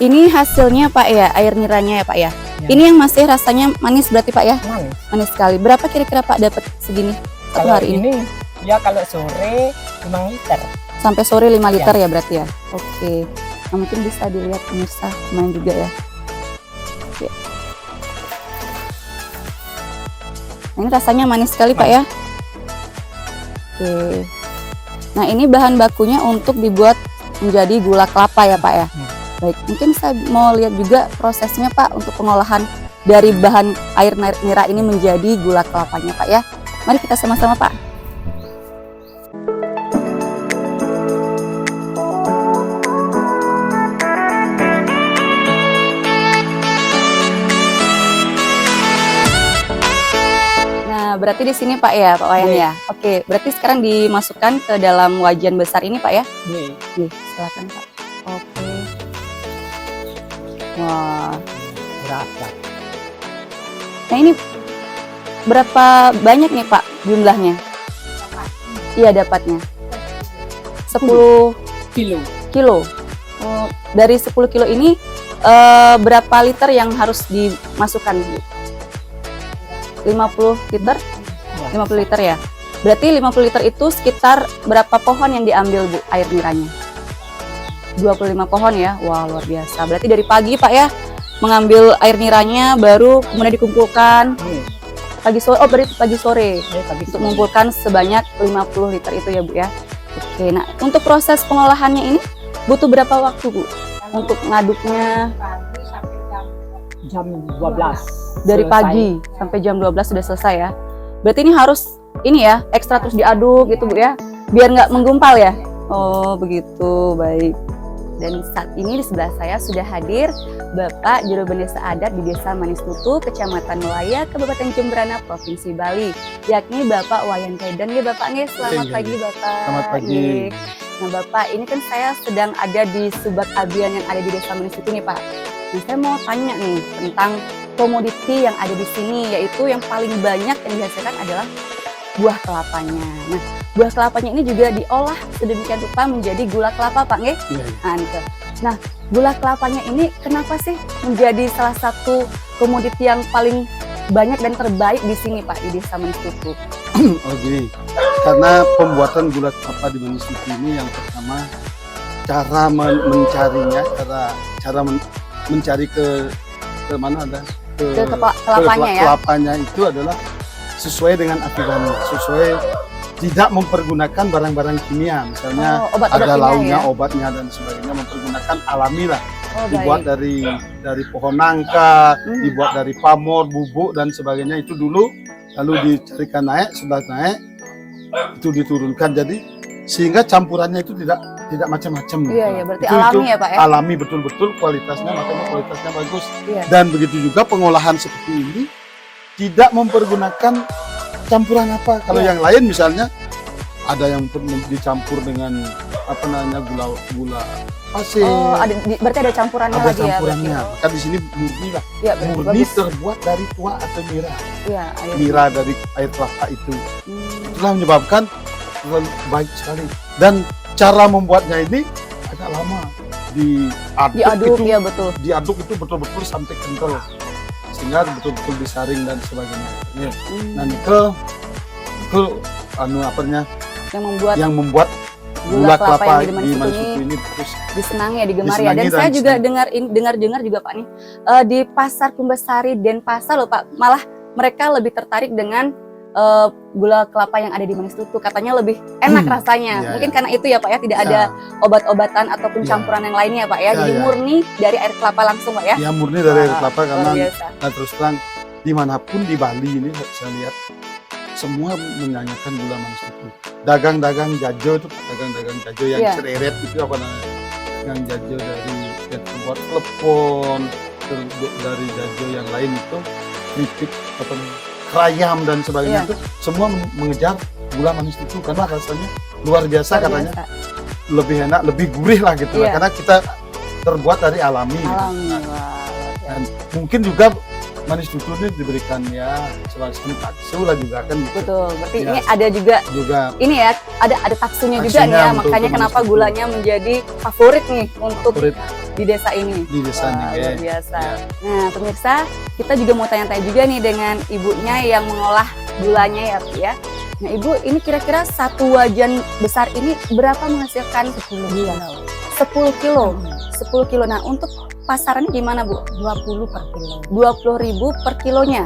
Ini hasilnya Pak ya, air niranya ya Pak ya. Ya. Ini yang masih rasanya manis berarti Pak ya? Manis. Manis sekali. Berapa kira-kira Pak dapat segini satu Kalau hari ini? ya kalau sore 5 liter. Sampai sore 5 liter ya berarti ya? Oke. Nah, mungkin bisa dilihat pemirsa main juga ya. Oke. Nah, ini rasanya manis sekali Pak ya. Oke. Nah ini bahan bakunya untuk dibuat menjadi gula kelapa ya Pak ya. Baik, mungkin saya mau lihat juga prosesnya Pak untuk pengolahan dari bahan air nira ini menjadi gula kelapanya Pak ya. Mari kita sama-sama Pak. Nah, berarti di sini Pak ya, Pak Wayan ya. Oke, berarti sekarang dimasukkan ke dalam wajan besar ini Pak ya. Nih, Nih, silakan Pak. Oke. Wah. Berapa? Nah ini berapa banyak nih Pak jumlahnya? Iya dapatnya. 10 Kilo. Oh, dari 10 kilo ini berapa liter yang harus dimasukkan Bu? 50 liter? 50 liter ya. Berarti 50 liter itu sekitar berapa pohon yang diambil Bu air niranya? 25 pohon ya. Wah, luar biasa. Berarti dari pagi Pak ya mengambil air niranya baru kemudian dikumpulkan pagi sore. Oh, berarti pagi sore. Untuk mengumpulkan sebanyak 50 liter itu ya Bu ya. Oke, nah untuk proses pengolahannya ini butuh berapa waktu Bu untuk ngaduknya? Jam 12. Dari pagi sampai jam 12 sudah selesai ya. Berarti ini harus ini ya ekstra terus diaduk gitu Bu ya, biar nggak menggumpal ya. Oh begitu, baik. Dan saat ini di sebelah saya sudah hadir Bapak Juru Bendesa Adat di Desa Manis Tutu, Kecamatan Melaya, Kabupaten Jembrana, Provinsi Bali, yakni Bapak Wayan Kaidan. Ya Bapak nih, selamat pagi Bapak. Selamat pagi. Nah Bapak, ini kan saya sedang ada di Subak Abian yang ada di Desa Manis Tutu nih Pak. Nah saya mau tanya nih tentang komoditi yang ada di sini, yaitu yang paling banyak yang dihasilkan adalah buah kelapanya. Nah, buah kelapanya ini juga diolah sedemikian rupa menjadi gula kelapa, Pak, nggih? Nah, gula kelapanya ini kenapa sih menjadi salah satu komoditi yang paling banyak dan terbaik di sini, Pak, di Desa Manis Tutu? Oh gini, karena pembuatan gula kelapa di Manis Tutu ini yang pertama cara mencarinya, cara mencari ke mana ada ke kelapanya ya. Kelapanya itu adalah sesuai dengan aturannya, sesuai tidak mempergunakan barang-barang kimia, misalnya ada launya, ya? Obatnya dan sebagainya, mempergunakan alami lah. Dibuat dari pohon nangka, dibuat dari pamor, bubuk dan sebagainya itu dulu, lalu dicarikan naik, sudah naik itu diturunkan, jadi sehingga campurannya itu tidak macam-macam. Iya, iya, berarti itu, alami ya Pak ya? Alami betul-betul kualitasnya, makanya kualitasnya bagus. Iya. Dan begitu juga pengolahan seperti ini tidak mempergunakan campuran apa. Kalau yang lain misalnya ada yang dicampur dengan apa namanya gula pasir. Oh, berarti ada campurannya ada lagi campurannya. ya. Maka di sini murni lah. Ya, murni terbuat dari tua atau nira. Iya, nira dari air kelapa itu. Itulah menyebabkan baik sekali. Dan cara membuatnya ini agak lama. Diaduk itu, ya betul. Diaduk itu betul-betul sampai kental, sehingga betul-betul disaring dan sebagainya. Dan ke yang membuat gula kelapa di Manis Tutu ini terus disenangi ya, digemari ya. Dan saya juga dengar juga Pak nih di Pasar Kumbasari Denpasar loh Pak, malah mereka lebih tertarik dengan gula kelapa yang ada di Manis Tutu, katanya lebih enak rasanya. Mungkin karena itu ya Pak ya, tidak ada obat-obatan ataupun campuran yang lainnya ya Pak ya. Jadi murni dari air kelapa langsung Pak ya. Ya murni dari air kelapa, karena terus terang dimanapun di Bali ini saya lihat semua menyanyikan gula Manis Tutu. Dagang-dagang jajo itu, dagang-dagang jajo yang cereret itu apa namanya? Yang jajo dari buat telepon, dari jajo yang lain itu keripik atau kerayam dan sebagainya itu semua mengejar gula Manis Tutu karena rasanya luar biasa katanya. Lebih enak, lebih gurih lah gitu lah, karena kita terbuat dari alami. Dan mungkin juga Manis Tutu ini diberikan ya semacam taksu lah juga kan. Betul, berarti ya, ini ada juga ini ya, ada taksunya juga nih ya, makanya kenapa gulanya menjadi favorit nih untuk di desa ini. Di desa ini luar biasa. Nah pemirsa, kita juga mau tanya-tanya juga nih dengan ibunya yang mengolah gulanya ya. Nah Ibu, ini kira-kira satu wajan besar ini berapa menghasilkan? 10 kilo. 10 kilo. Nah untuk pasarannya gimana Bu? 20 per kilo. 20.000 per kilonya.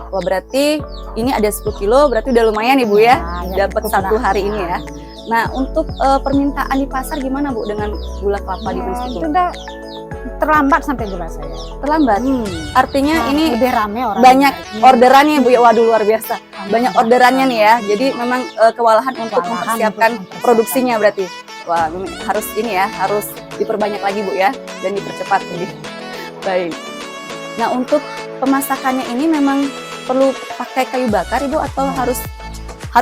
Wah berarti ini ada 10 kilo, berarti udah lumayan Ibu ya, dapat satu hari ini ya. Nah untuk permintaan di pasar gimana Bu dengan gula kelapa di Manis Tutu? Sudah terlambat sampai gula saya. Terlambat? Artinya ini lebih rame orang. Banyak orderannya Bu ya, waduh luar biasa. Banyak orderannya nih ya, jadi memang kewalahan untuk mempersiapkan produksinya berarti. Wah harus ini ya, harus diperbanyak lagi Bu ya, dan dipercepat lebih. Baik. Nah untuk pemasakannya ini memang perlu pakai kayu bakar Ibu atau harus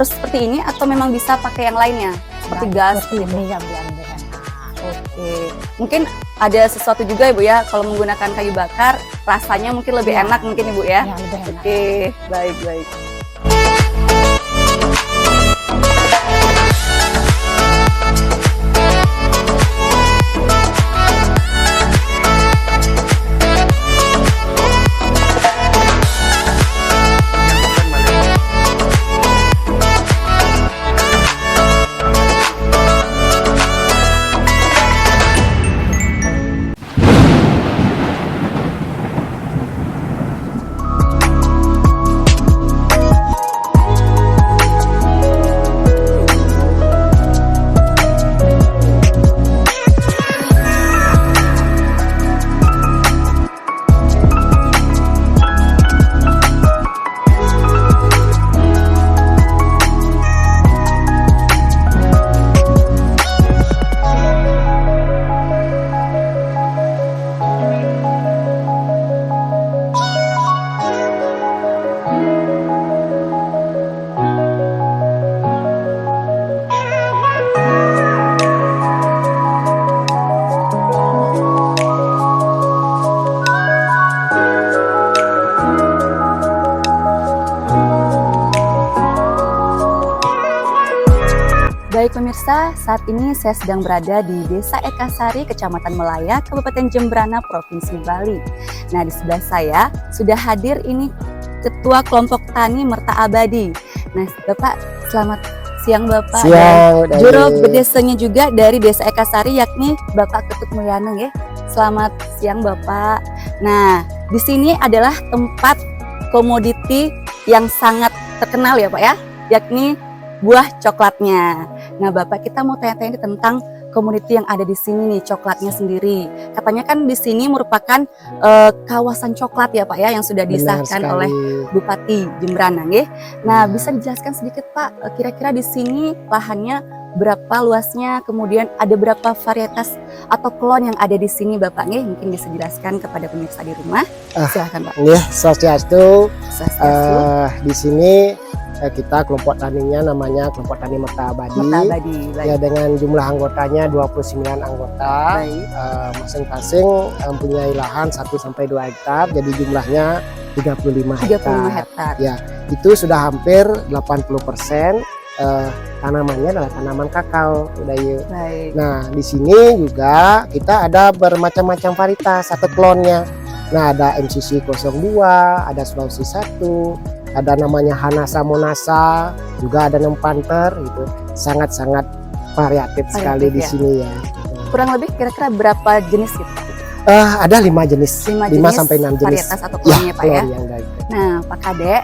seperti ini atau memang bisa pakai yang lainnya seperti gas? Seperti ini yang diambilkan. Oke. Oke, mungkin ada sesuatu juga Ibu ya, kalau menggunakan kayu bakar rasanya mungkin lebih Ya. enak mungkin Ibu ya. Ya, lebih enak. Oke, baik. Baik pemirsa, saat ini saya sedang berada di Desa Ekasari, Kecamatan Melaya, Kabupaten Jembrana, Provinsi Bali. Nah, di sebelah saya sudah hadir ini Ketua Kelompok Tani Merta Abadi. Nah, Bapak, selamat siang Bapak. Siang, Dan juru bedesanya juga dari Desa Ekasari, yakni Bapak Ketut Mulyaneng ya. Selamat siang Bapak. Nah, di sini adalah tempat komoditi yang sangat terkenal ya Pak ya, yakni buah coklatnya. Nah Bapak, kita mau tanya-tanya tentang komoditi yang ada di sini nih, coklatnya sendiri. Katanya kan di sini merupakan kawasan coklat ya Pak ya, yang sudah disahkan oleh Bupati Jembrana ya. Nah bisa dijelaskan sedikit Pak, kira-kira di sini lahannya berapa luasnya, kemudian ada berapa varietas atau klon yang ada di sini Bapak ya? Mungkin bisa dijelaskan kepada pemirsa di rumah. Silakan Pak. Ya, Swastiastu. Swastiastu. Di sini kita kelompok taninya namanya Kelompok Tani Merta Abadi. Merta Abadi. Baik. Ya, dengan jumlah anggotanya 29 anggota. Baik. Masing-masing mempunyai lahan 1-2 hektar, jadi jumlahnya 35 hektar. 35 hektar. Ya, itu sudah hampir 80% tanamannya adalah tanaman kakao. Baik. Nah, di sini juga kita ada bermacam-macam varietas atau klonnya. Nah, ada MCC 02, ada Sulawesi 1, ada namanya Hanasa Monasa, juga ada Nempanter gitu. Sangat-sangat variatif sekali di ya. sini ya. Kurang lebih kira-kira berapa jenis gitu? Ada 5 jenis. 5 sampai 6 jenis. Varietas atau klonnya Pak ya. klon yang baik. Nah, Pak Kadek,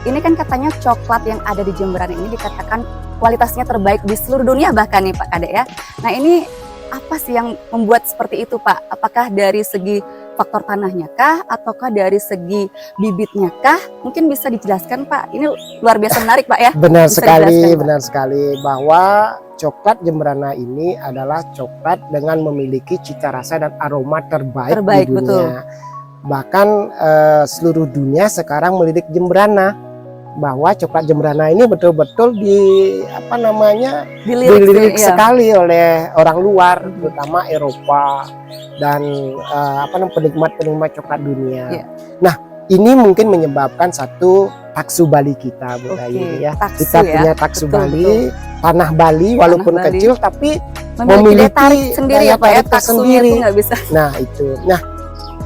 ini kan katanya coklat yang ada di Jembrana ini dikatakan kualitasnya terbaik di seluruh dunia bahkan nih Pak Kadek ya. Nah, ini apa sih yang membuat seperti itu Pak? Apakah dari segi faktor tanahnya kah, ataukah dari segi bibitnya kah? Mungkin bisa dijelaskan Pak. Ini luar biasa menarik Pak ya. Benar Bisa sekali, dijelaskan, Pak? benar sekali bahwa coklat Jembrana ini adalah coklat dengan memiliki cita rasa dan aroma terbaik di dunia. Betul. Bahkan seluruh dunia sekarang melirik Jembrana, bahwa coklat Jembrana ini betul-betul dilirik sekali oleh orang luar, terutama Eropa dan penikmat-penikmat coklat dunia. Yeah. Nah, ini mungkin menyebabkan satu taksu Bali kita, Bu Dayu ya. Taksu Kita punya taksu Bali, tanah Bali walaupun Tanah Bali. kecil tapi Memiliki daya tarik sendiri ya Pak ya. tarik Taksunya tersendiri. itu nggak bisa. Nah, itu. Nah,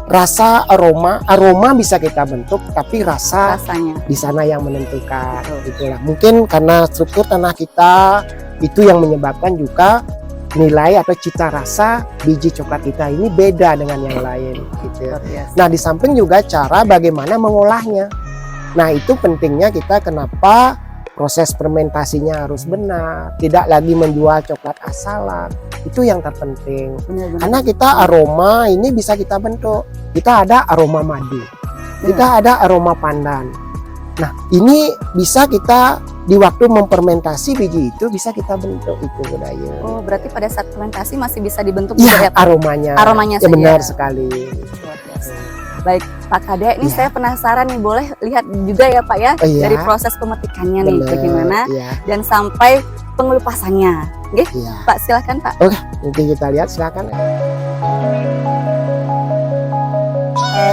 rasa aroma bisa kita bentuk, tapi Rasanya. di sana yang menentukan. Itulah mungkin karena struktur tanah kita itu yang menyebabkan juga nilai atau cita rasa biji coklat kita ini beda dengan yang lain gitu. Luar biasa. Nah, di samping juga cara bagaimana mengolahnya. Nah, itu pentingnya kita kenapa proses fermentasinya harus benar, tidak lagi menjual coklat asalan. Itu yang terpenting. Benar-benar. Karena kita aroma ini bisa kita bentuk. Kita ada aroma madu, kita ada aroma pandan. Nah, ini bisa kita di waktu memfermentasi biji itu bisa kita bentuk itu budaya. Oh, berarti pada saat fermentasi masih bisa dibentuk Ya, juga ya Pak? aromanya. Aromanya ya, saja. benar sekali. Luar biasa. Baik, Pak Kade, ini Ya. saya penasaran nih, boleh lihat juga ya Pak ya, Oh, iya. dari proses pemetikannya nih, Bener, bagaimana, ya, dan sampai pengelupasannya. Oke, ya. Pak silahkan Pak. Nanti kita lihat, silakan.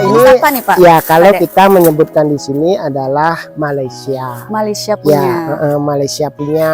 Ini Ini apa nih Pak? ya kalau Kade. kita menyebutkan di sini adalah Malaysia. Malaysia punya. Ya, Malaysia punya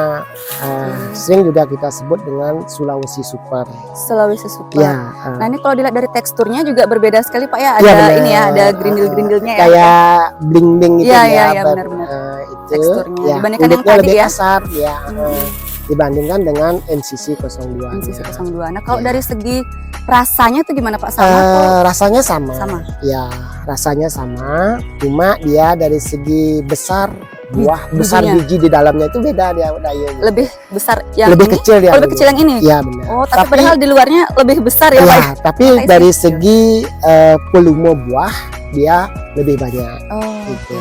sering juga kita sebut dengan Sulawesi Super. Sulawesi Super. Ya, Nah ini kalau dilihat dari teksturnya juga berbeda sekali Pak ya, ada Iya, benar. ini ya, ada grindil-grindilnya ya. kayak bling-bling gitu Iya, ya. iya, iya, benar-benar. Itu Teksturnya. ya, Dibandingkan yang kulitnya tadi lebih ya. kasar ya. Hmm. Dibandingkan dengan MCC 02. MCC 02. Nah kalau Iya. dari segi rasanya tuh gimana Pak, sama atau Rasanya sama. sama? Ya, rasanya sama, cuma dia dari segi besar buah, Bijinya. besar biji di dalamnya itu beda dia Dayo. Lebih besar yang Lebih ini? kecil dia. Oh, lebih kecil yang ini? Iya benar. Oh, tapi padahal di luarnya lebih besar ya Pak? ya, tapi Katanya dari sih. segi volume buah dia lebih banyak. Oh, Gitu.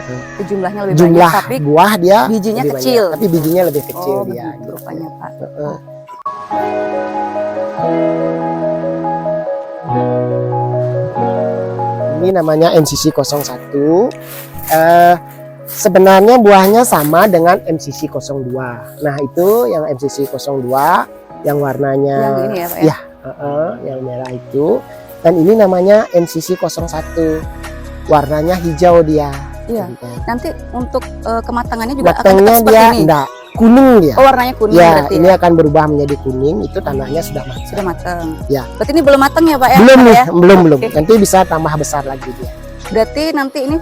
oke. Jumlahnya lebih Jumlah banyak, tapi buah dia bijinya lebih kecil. banyak, tapi bijinya lebih kecil oh, dia. begitu rupanya Pak. Heeh. Ini namanya MCC 01. Sebenarnya buahnya sama dengan MCC 02. Nah, itu yang MCC 02 yang warnanya Yang ini ya Pak ya? yang merah itu. Dan ini namanya MCC 01. Warnanya hijau dia. Iya. Gitu. Nanti untuk kematangannya juga akan Matangnya tetap seperti dia ini? enggak kuning dia. Oh, warnanya kuning Ya, berarti ini ya? akan berubah menjadi kuning. Itu tandanya sudah matang. Sudah matang. Ya. Berarti ini belum matang ya Pak ya? Belum Pak, nih, ya? belum. Oke. Nanti bisa tambah besar lagi dia. Berarti nanti ini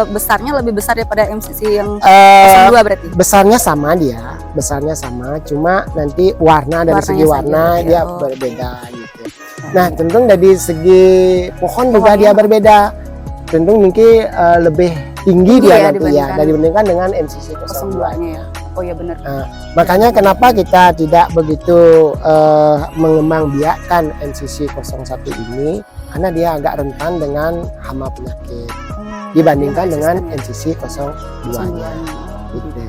besarnya lebih besar daripada MCC yang Eh, 02 berarti? besarnya sama dia, besarnya sama, cuma nanti warna dari Warnanya segi saja warna ya, dia oh. berbeda gitu. Nah, tentu dari segi pohon juga Pohonnya. dia berbeda. Tentu mungkin lebih tinggi Tinggi dia ya nanti ya dibandingkan dibandingkan dengan MCC 02. 02-nya ya. Oh ya benar. Makanya kenapa kita tidak begitu mengembangbiakkan MCC 01 ini, karena dia agak rentan dengan hama penyakit dibandingkan dengan MCC 02-nya. Gitu.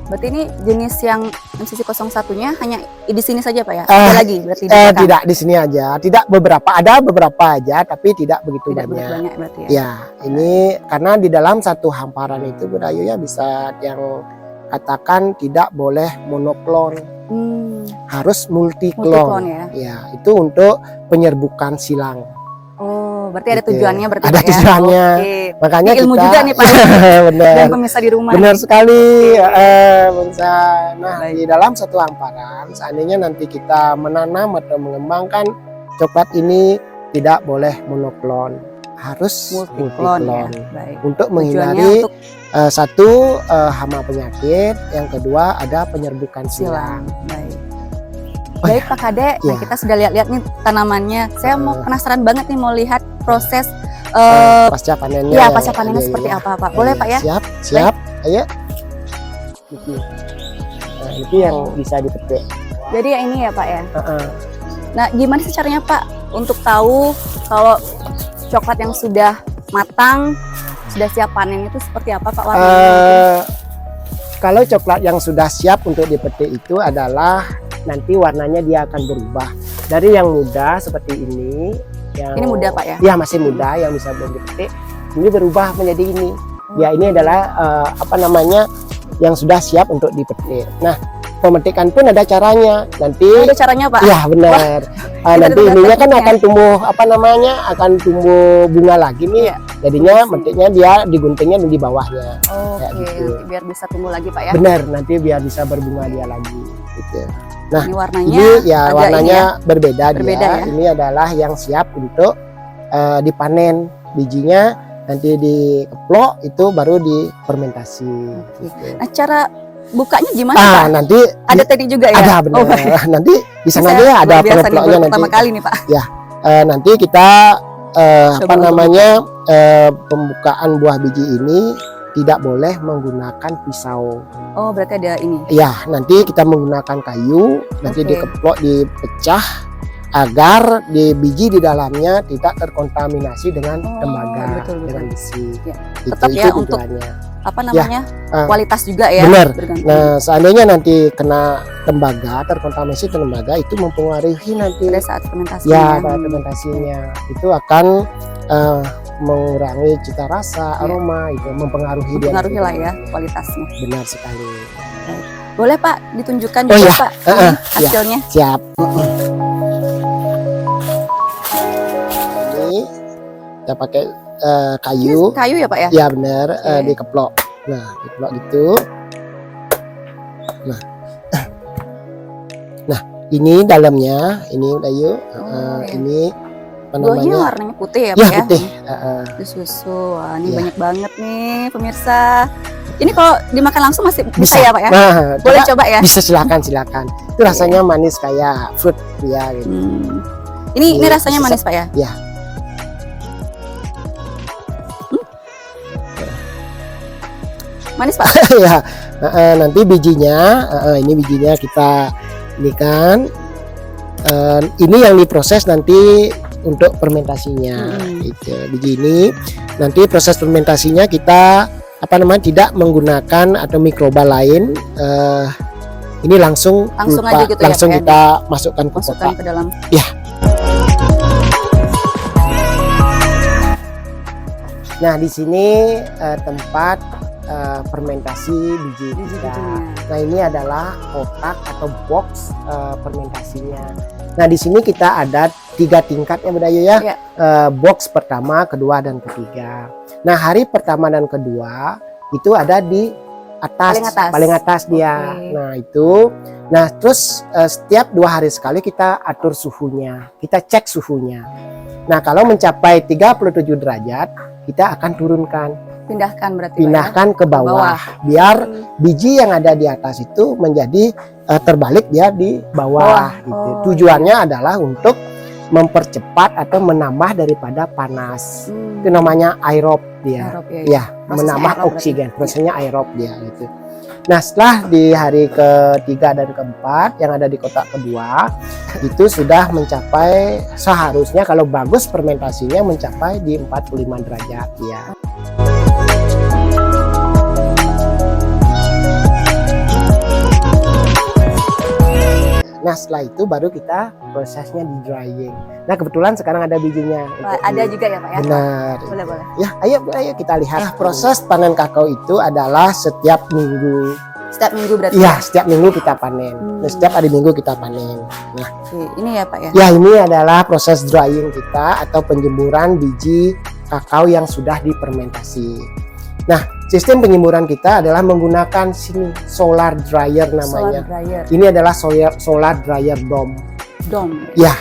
Berarti ini jenis yang MCC 01-nya hanya di sini saja Pak ya? Ada lagi berarti di belakang? Tidak di sini aja, tidak beberapa, ada beberapa aja, tapi tidak begitu Tidak begitu banyak. banyak berarti ya? Ya, ini karena di dalam satu hamparan itu Budayu ya bisa yang katakan tidak boleh monoklon, harus multiklon. Multiklon ya? Ya, itu untuk penyerbukan silang. Oh, berarti ada Gitu. tujuannya berarti Ada Pak ya? tujuannya. Oke. Makanya Ini ilmu kita juga nih Pak. benar. Dan pemirsa di rumah. Benar nih. sekali, Bangsa. Nah, di dalam satu hamparan, seandainya nanti kita menanam atau mengembangkan coklat ini tidak boleh monoklon, harus Multiklon ya. multiklon. Baik. Untuk Tujuannya menghindari untuk satu hama penyakit, yang kedua ada penyerbukan silang. silang. Baik. Oh, Baik Pak Kade, nah Ya. kita sudah lihat-lihat nih tanamannya. Saya mau penasaran banget nih mau lihat proses Pasca panennya. ya yang pasca panennya ada, seperti ya. apa Pak? Boleh Pak ya? Siap. Ayo. Nah, itu yang bisa dipetik. Jadi ya ini ya Pak ya. Heeh. Nah, gimana sih caranya Pak untuk tahu kalau coklat yang sudah matang, sudah siap panen itu seperti apa Pak warnanya? Kalau coklat yang sudah siap untuk dipetik itu adalah nanti warnanya dia akan berubah dari yang muda seperti ini. Yang, Ini muda Pak ya? Ya masih muda yang bisa belum dipetik. Ini berubah menjadi ini. Ya ini adalah yang sudah siap untuk dipetik. Nah, pemetikan pun ada caranya. Nanti Ada caranya Pak? ya benar. Nanti benar ininya kan tekniknya. akan tumbuh akan tumbuh bunga lagi nih. Iya. Jadinya metiknya dia diguntingnya di bawahnya. Oke, Kayak gitu. nanti biar bisa tumbuh lagi Pak ya. Benar, nanti biar bisa berbunga dia lagi. Gitu. Nah, Ini warnanya, ini ya agak warnanya ini berbeda, Berbeda dia. ya? Ini adalah yang siap untuk dipanen. Bijinya nanti dikeplok, itu baru difermentasi. Gitu. Nah, cara bukanya gimana Pak? Nanti Ada teknik juga ya? ada benar. Oh, baik. Nanti di sana Saya dia ada luar biasa nih, peloploknya baru nanti. pertama kali nih Pak. Nanti kita Coba untuk pembukaan buah biji ini tidak boleh menggunakan pisau. Oh, berarti ada ini. Ya, nanti kita menggunakan kayu, nanti Oke. dikeplok, dipecah agar di biji di dalamnya tidak terkontaminasi dengan Oh, tembaga, betul. dengan besi. Ya. Itu, Tetap ya untuk tujuannya. apa namanya? eh, Kualitas juga ya. benar. bergantung. Nah, seandainya nanti kena tembaga, terkontaminasi tembaga, itu mempengaruhi nanti Pada saat fermentasi. ya pada fermentasinya. Itu akan mengurangi cita rasa, aroma, itu mempengaruhi dia. Mempengaruhi lah ya kualitasnya. Benar sekali. Boleh Pak ditunjukkan Oh juga ya, Pak hasilnya. Siap. Ini kita pakai kayu. Kayu ya Pak ya? Ya benar, Oke. dikeplok. Nah, dikeplok gitu. Nah, ini dalamnya, ini udah yuk. iya. Ini apa Buahnya namanya? warnanya putih ya Ya Pak ya? putih. Itu susu. Wah, ini Iya. banyak banget nih pemirsa. Ini kalau dimakan langsung masih bisa ya Pak ya? Nah, Boleh coba ya? bisa silakan. Itu rasanya manis kayak fruit ya gitu. Ini Iya, rasanya bisa. manis Pak ya? Ya. Manis Pak? Ya, nanti bijinya, ini bijinya kita ini kan, ini yang diproses nanti untuk fermentasinya. Gitu. Biji ini nanti proses fermentasinya kita tidak menggunakan atau mikroba lain. Ini langsung Aja gitu langsung ya Pak ya? kita masukkan ke kotak. Masukkan ke dalam. Ya. Nah, di sini tempat fermentasi biji kita. Biji-bijinya. Nah, ini adalah kotak atau box fermentasinya. Nah, di sini kita ada 3 tingkat ya Budayu ya. Iya. Box pertama, kedua, dan ketiga. Nah, hari pertama dan kedua itu ada di paling atas dia. Oke. Nah, itu. Nah, terus setiap 2 hari sekali kita atur suhunya. Kita cek suhunya. Nah, kalau mencapai 37 derajat, kita akan turunkan. Pindahkan berarti Pak ya? Pindahkan ke bawah, biar biji yang ada di atas itu menjadi terbalik dia di bawah gitu. Oh, Tujuannya adalah untuk mempercepat atau menambah daripada panas. Itu namanya aerob dia. Aerob, ya. Ya, Prosesnya menambah aerob oksigen. berarti. Prosesnya aerob dia gitu. Nah, setelah di hari ketiga dan keempat yang ada di kotak kedua itu sudah mencapai, seharusnya kalau bagus fermentasinya mencapai di 45 derajat ya. Nah, setelah itu baru kita prosesnya di drying. Nah, kebetulan sekarang ada bijinya. Pak, ada juga ya Pak ya? Benar. Boleh. Ya, ayo kita lihat. Nah, proses panen kakao itu adalah setiap minggu. Setiap minggu berarti? Iya, setiap minggu kita panen. Nah, setiap hari minggu kita panen. Nah, Oke, ini ya Pak ya? ya ini adalah proses drying kita atau penjemuran biji kakao yang sudah difermentasi. Nah, sistem penjemuran kita adalah menggunakan sini solar dryer namanya. Solar dryer. Ini adalah solar dryer dome. Ya,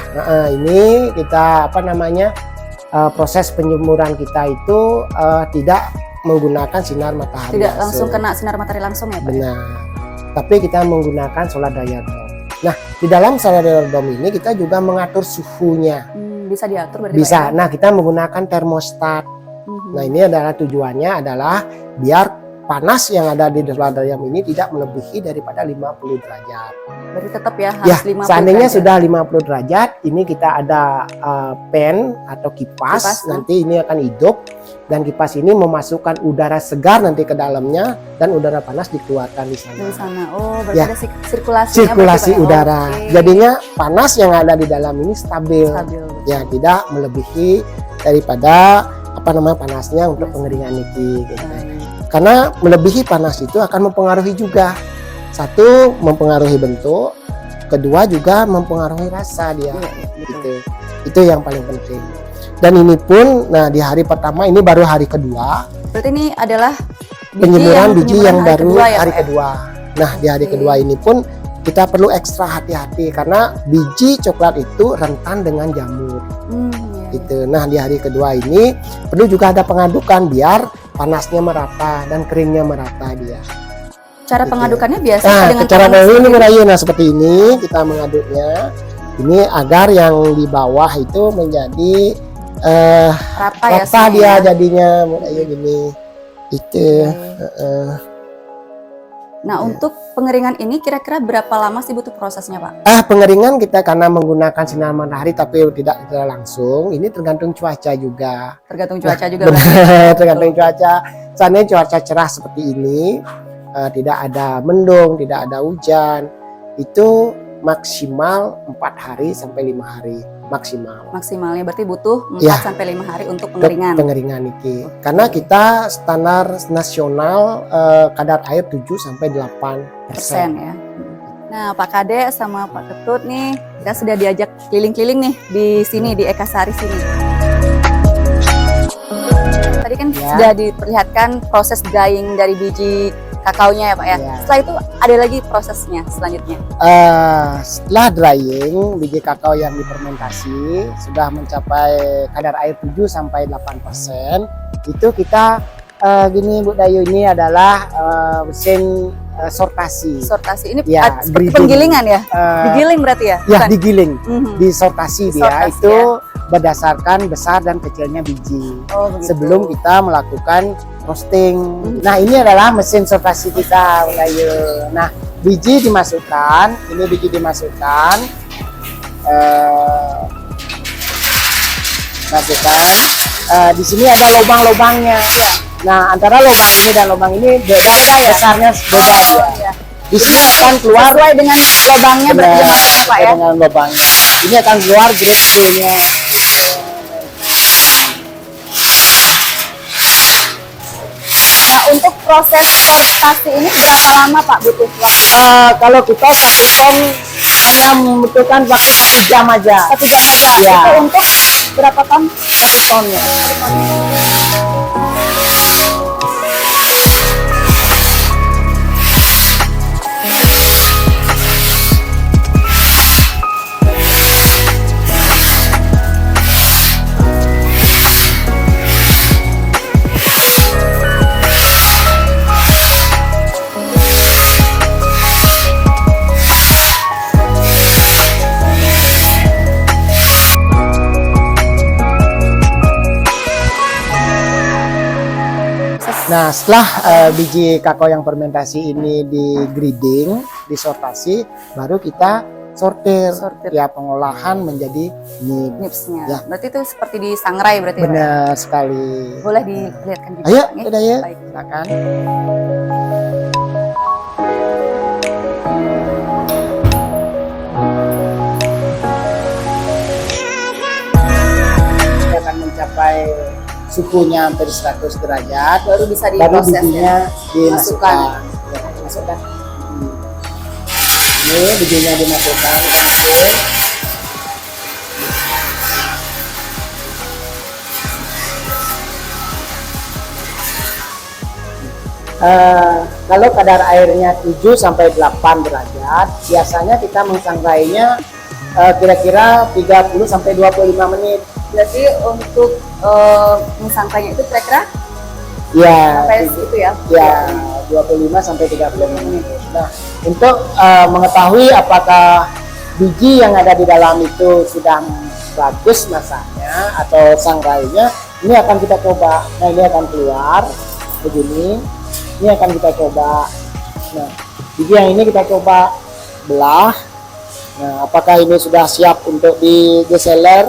ini kita proses penjemuran kita itu tidak menggunakan sinar matahari. Tidak langsung kena sinar matahari langsung ya Pak? Benar. Tapi kita menggunakan solar dryer dome. Nah, di dalam solar dryer dome ini kita juga mengatur suhunya. Bisa diatur berarti Bisa. Pak ya? Nah, kita menggunakan termostat. Nah, ini adalah tujuannya adalah biar panas yang ada di solar dryer ini tidak melebihi daripada 50 derajat. Berarti tetap ya harus Ya, 50 seandainya derajat. sudah 50 derajat, ini kita ada fan atau kipas, nanti ini akan hidup dan kipas ini memasukkan udara segar nanti ke dalamnya dan udara panas dikeluarkan di sana. Dari sana. Oh, berarti Ya. ada sirkulasinya Sirkulasi berarti, Pak ya? udara. Oke. Jadinya panas yang ada di dalam ini stabil. Stabil. Ya, tidak melebihi daripada panasnya untuk pengeringan niki gitu. Karena melebihi panas itu akan mempengaruhi juga. Satu, mempengaruhi bentuk, kedua juga mempengaruhi rasa dia. Gitu. Itu yang paling penting. Dan ini pun di hari pertama ini baru hari kedua. Berarti ini adalah Penjemuran biji yang baru kedua ya, hari Pak ya? kedua. Nah, di hari kedua ini pun kita perlu ekstra hati-hati karena biji coklat itu rentan dengan jamur. Gitu. Nah, di hari kedua ini perlu juga ada pengadukan biar panasnya merata dan keringnya merata dia. Cara Gitu. pengadukannya biasa Nah, dengan cara tangan ini sendiri? merayu. Nah, seperti ini kita mengaduknya. Ini agar yang di bawah itu menjadi Rata ya rata semua dia ya? jadinya merayu gini. Itu. Nah, untuk pengeringan ini kira-kira berapa lama sih butuh prosesnya Pak? Pengeringan kita karena menggunakan sinar matahari tapi tidak langsung, ini tergantung cuaca juga. Tergantung cuaca juga Benar, berarti. tergantung cuaca. Seandainya cuaca cerah seperti ini, tidak ada mendung, tidak ada hujan, itu maksimal 4 hari sampai 5 hari. Maksimalnya berarti butuh 4 Ya. sampai 5 hari untuk Untuk pengeringan. pengeringan iki. Karena kita standar nasional kadar air 7 sampai 8%. Ya. Nah, Pak Kade sama Pak Ketut nih, kita sudah diajak keliling-keliling nih di sini di Ekasari sini. Tadi kan Ya. sudah diperlihatkan proses drying dari biji kakaonya ya Pak ya. Ya. Setelah itu ada lagi prosesnya selanjutnya. Setelah drying, biji kakao yang difermentasi sudah mencapai kadar air 7 sampai 8%. Itu kita gini Bu Dayu, ini adalah mesin sortasi. Sortasi ini Ya, seperti grading. penggilingan ya? Eh, Digiling berarti ya? Ya, Bukan? digiling, Mhm. disortasi dia Disortasi, itu berdasarkan besar dan kecilnya biji. Oh, begitu. Sebelum kita melakukan roasting. Nah, ini adalah mesin sortasi kita, Bu Dayu. Nah, biji dimasukkan, ini biji dimasukkan, masukkan. Di sini ada lubang-lubangnya. Nah, antara lubang ini dan lubang ini beda ya, besarnya beda ya. Ya. Di sini akan keluar Sesuai dengan lubangnya berarti benar, dimasuknya Pak ya? dengan lubangnya. Ini akan keluar grade C-nya. Nah, untuk proses sortasi ini berapa lama Pak butuh waktu? Kalau kita 1 ton hanya membutuhkan waktu 1 jam aja. 1 jam aja. Ya. Itu untuk berapa ton? 1 tonnya. Nah, setelah biji kakao yang fermentasi ini di grading, disortasi, baru kita sortir. Ya, pengolahan menjadi nib. Nipsnya. Ya. Berarti itu seperti di sangrai berarti ya, Pak? Benar sekali. Boleh dilihatkan juga. Ayo, Pak, ya? udah ya. Baik. Silakan. Dia akan mencapai suhunya hampir 100 derajat, Baru bisa baru diproses ya. bijinya dimasukkan. Ya, masukkan. Ini bijinya dimasukkan ke mesin. Kalau kadar airnya 7 sampai 8 derajat, biasanya kita mensangrainya kira-kira 30 sampai 25 menit. Berarti untuk mensangrainya itu kira-kira Ya, sampai itu ya? ya 25 sampai 30 menit. Nah, untuk mengetahui apakah biji yang ada di dalam itu sudah bagus masaknya atau sangrainya, ini akan kita coba. Nah, ini akan keluar begini. Ini akan kita coba. Nah, biji yang ini kita coba belah. Nah, apakah ini sudah siap untuk digeseler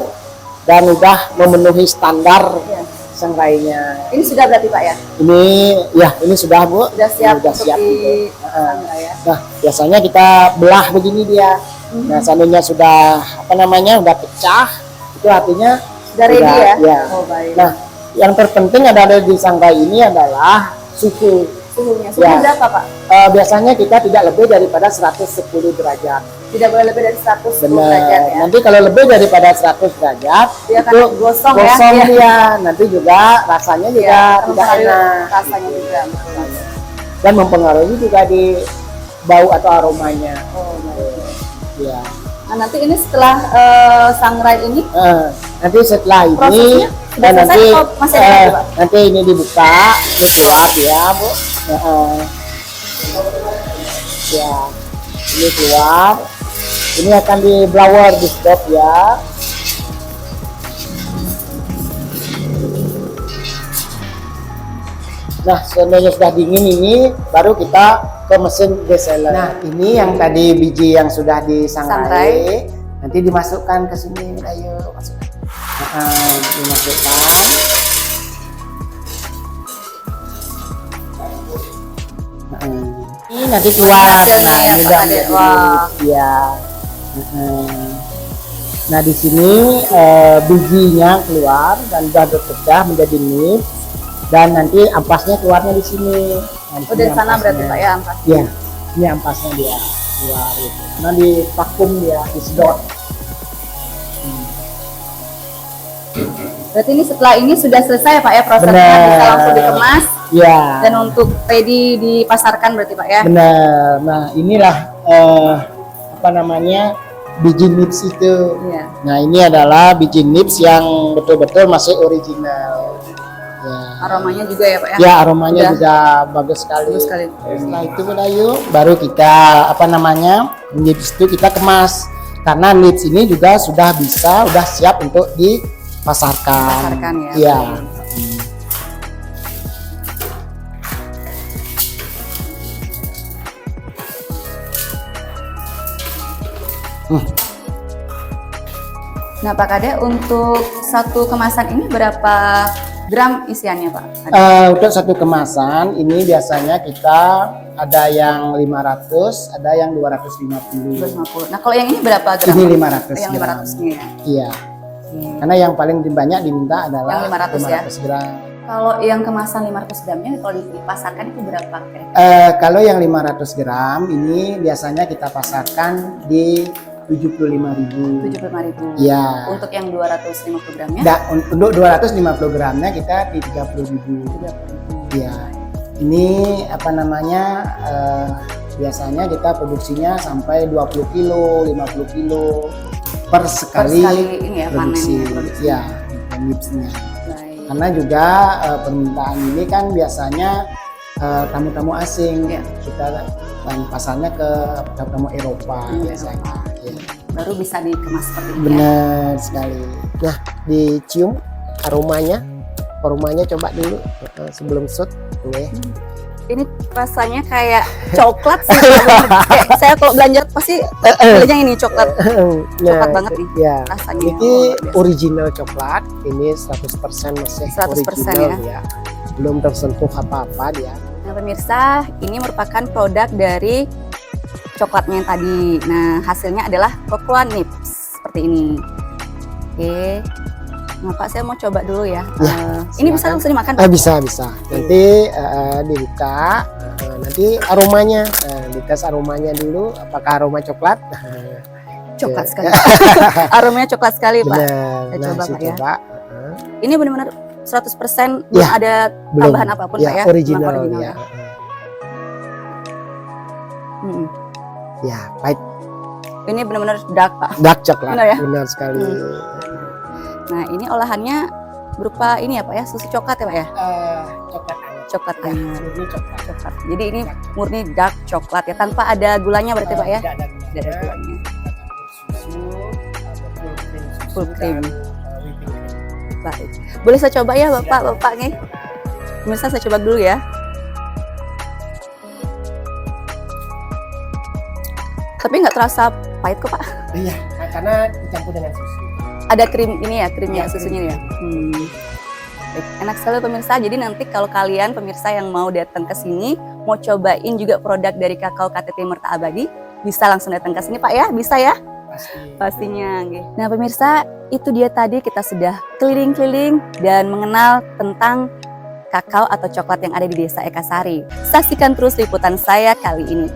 dan sudah memenuhi standar Ya. sangrainya? Ini sudah berarti Pak ya? Ini ya, ini sudah Bu. Sudah siap Sudah untuk siap di untuk. sangrai ya? Nah, biasanya kita belah begini dia. Nah, seandainya sudah sudah pecah, itu artinya Sudah ready ya? ya. Oh, baik. Nah, yang terpenting ada di sangrai ini adalah suhu. Suhunya Ya. berapa Pak? Biasanya kita tidak lebih daripada 110 derajat. Tidak boleh lebih dari 110 Benar. derajat ya? Nanti kalau lebih daripada 100 derajat, Dia akan itu gosong ya? gosong Iya. dia. Nanti juga rasanya juga Ya, tidak mempengaruhi enak. rasanya juga. Dan mempengaruhi juga di bau atau aromanya. Oh, baik. Ya. Nah, nanti ini setelah sangrai ini Nanti setelah ini prosesnya sudah selesai nanti atau masih ada lagi, Pak? nanti ini dibuka, ini keluar dia, Bu. Ya, ini keluar. Ini akan di blower, di stop ya. Nah, seandainya sudah dingin ini, baru kita ke mesin deseler. Nah, ini yang tadi biji yang sudah disangrai, nanti dimasukkan ke sini. Ayo, masukkan. Dimasukkan. Ini nanti keluar. Nah, ini udah menjadi Wah. ya. Nah di sini bijinya keluar dan sudah terpecah menjadi nib dan nanti ampasnya keluarnya di sini. Nah, Oh, dari sana berarti Pak ya ampas. Iya, ini ampasnya dia keluar gitu. Nah di vakum dia, disedot. Berarti ini setelah ini sudah selesai ya Pak ya prosesnya, Benar. bisa langsung dikemas Ya. dan untuk ready dipasarkan berarti Pak ya. Benar. Nah inilah apa namanya biji nips itu. Iya. Nah ini adalah biji nips yang betul-betul masih original. Ya. Aromanya juga ya Pak ya. Ya aromanya Udah. juga bagus sekali. Bagus sekali. Setelah itu Budayu, baru kita apa namanya nips itu kita kemas karena nips ini juga sudah siap untuk dipasarkan. Dipasarkan ya. Iya. Nah Pak Kade, untuk satu kemasan ini berapa gram isiannya Pak? Untuk satu kemasan ini biasanya kita ada yang 500, ada yang 250. 250. Nah kalau yang ini berapa gram? Ini 500 Yang gram. 500-nya ya. Iya. Oke. Karena yang paling banyak diminta adalah Yang 500 ya? 500 gram. Kalau yang kemasan 500 gramnya kalau dipasarkan itu berapa kira-kira? Kalau yang 500 gram ini biasanya kita pasarkan di 75.000. 75.000. Iya. Untuk yang 250 gramnya? Untuk 250 gramnya kita di 30.000. Iya. Ini apa namanya? Biasanya kita produksinya sampai 20 kilo, 50 kilo per sekali ini ya, produksi. panennya. Ya, nipsnya. Baik. Karena juga permintaan ini kan biasanya tamu-tamu asing. Ya. Kita pasarnya ke tamu Eropa biasanya. Ya. Baru bisa dikemas seperti ini ya. Benar sekali. Nah, dicium aromanya coba dulu sebelum shoot. Nih. Ini rasanya kayak coklat sih. Kayak saya kalau belanja pasti belinya ini coklat. Coklat banget nih Ya. rasanya. Ini Oh, luar biasa. original coklat. Ini 100% masih 100% original ya. Belum tersentuh apa-apa dia. Nah pemirsa, ini merupakan produk dari coklatnya yang tadi. Nah hasilnya adalah cocoa nips seperti ini. Oke. Nah Pak, saya mau coba dulu ya. Ini bisa langsung dimakan Pak? Bisa. Nanti dibuka. Nanti aromanya, dites aromanya dulu. Apakah aroma coklat? Coklat sekali. Aromanya coklat sekali Pak. Benar. Saya coba, saya Pak, ya. coba. Ini benar-benar 100% belum Ya, ada belum. tambahan apapun Ya, Pak ya? original, Memang ya. Mm-mm. Ya, pahit. Ini benar-benar dark Pak. Dark coklat. Benar ya? Benar sekali. Nah ini olahannya berupa ini ya Pak ya, susu coklat ya Pak ya? Coklat. Coklat Ya, anyar. murni coklat. Coklat. Jadi ini murni dark coklat ya, tanpa ada gulanya berarti Pak ya? Tidak ada Tidak ada gulanya. susu atau Full cream. whipping cream. Baik. Boleh saya coba ya Bapak nih? Pemirsa saya coba dulu ya. Tapi nggak terasa pahit kok Pak. Iya, karena dicampur dengan susu. Ada krim ini ya, krimnya Ya, susunya ya. Baik, enak sekali pemirsa. Jadi nanti kalau kalian pemirsa yang mau datang ke sini, mau cobain juga produk dari Kakao KTT Merta Abadi, bisa langsung datang ke sini Pak ya, bisa ya? Pasti. Pastinya. Nah pemirsa, itu dia tadi kita sudah keliling-keliling dan mengenal tentang kakao atau coklat yang ada di Desa Ekasari. Saksikan terus liputan saya kali ini.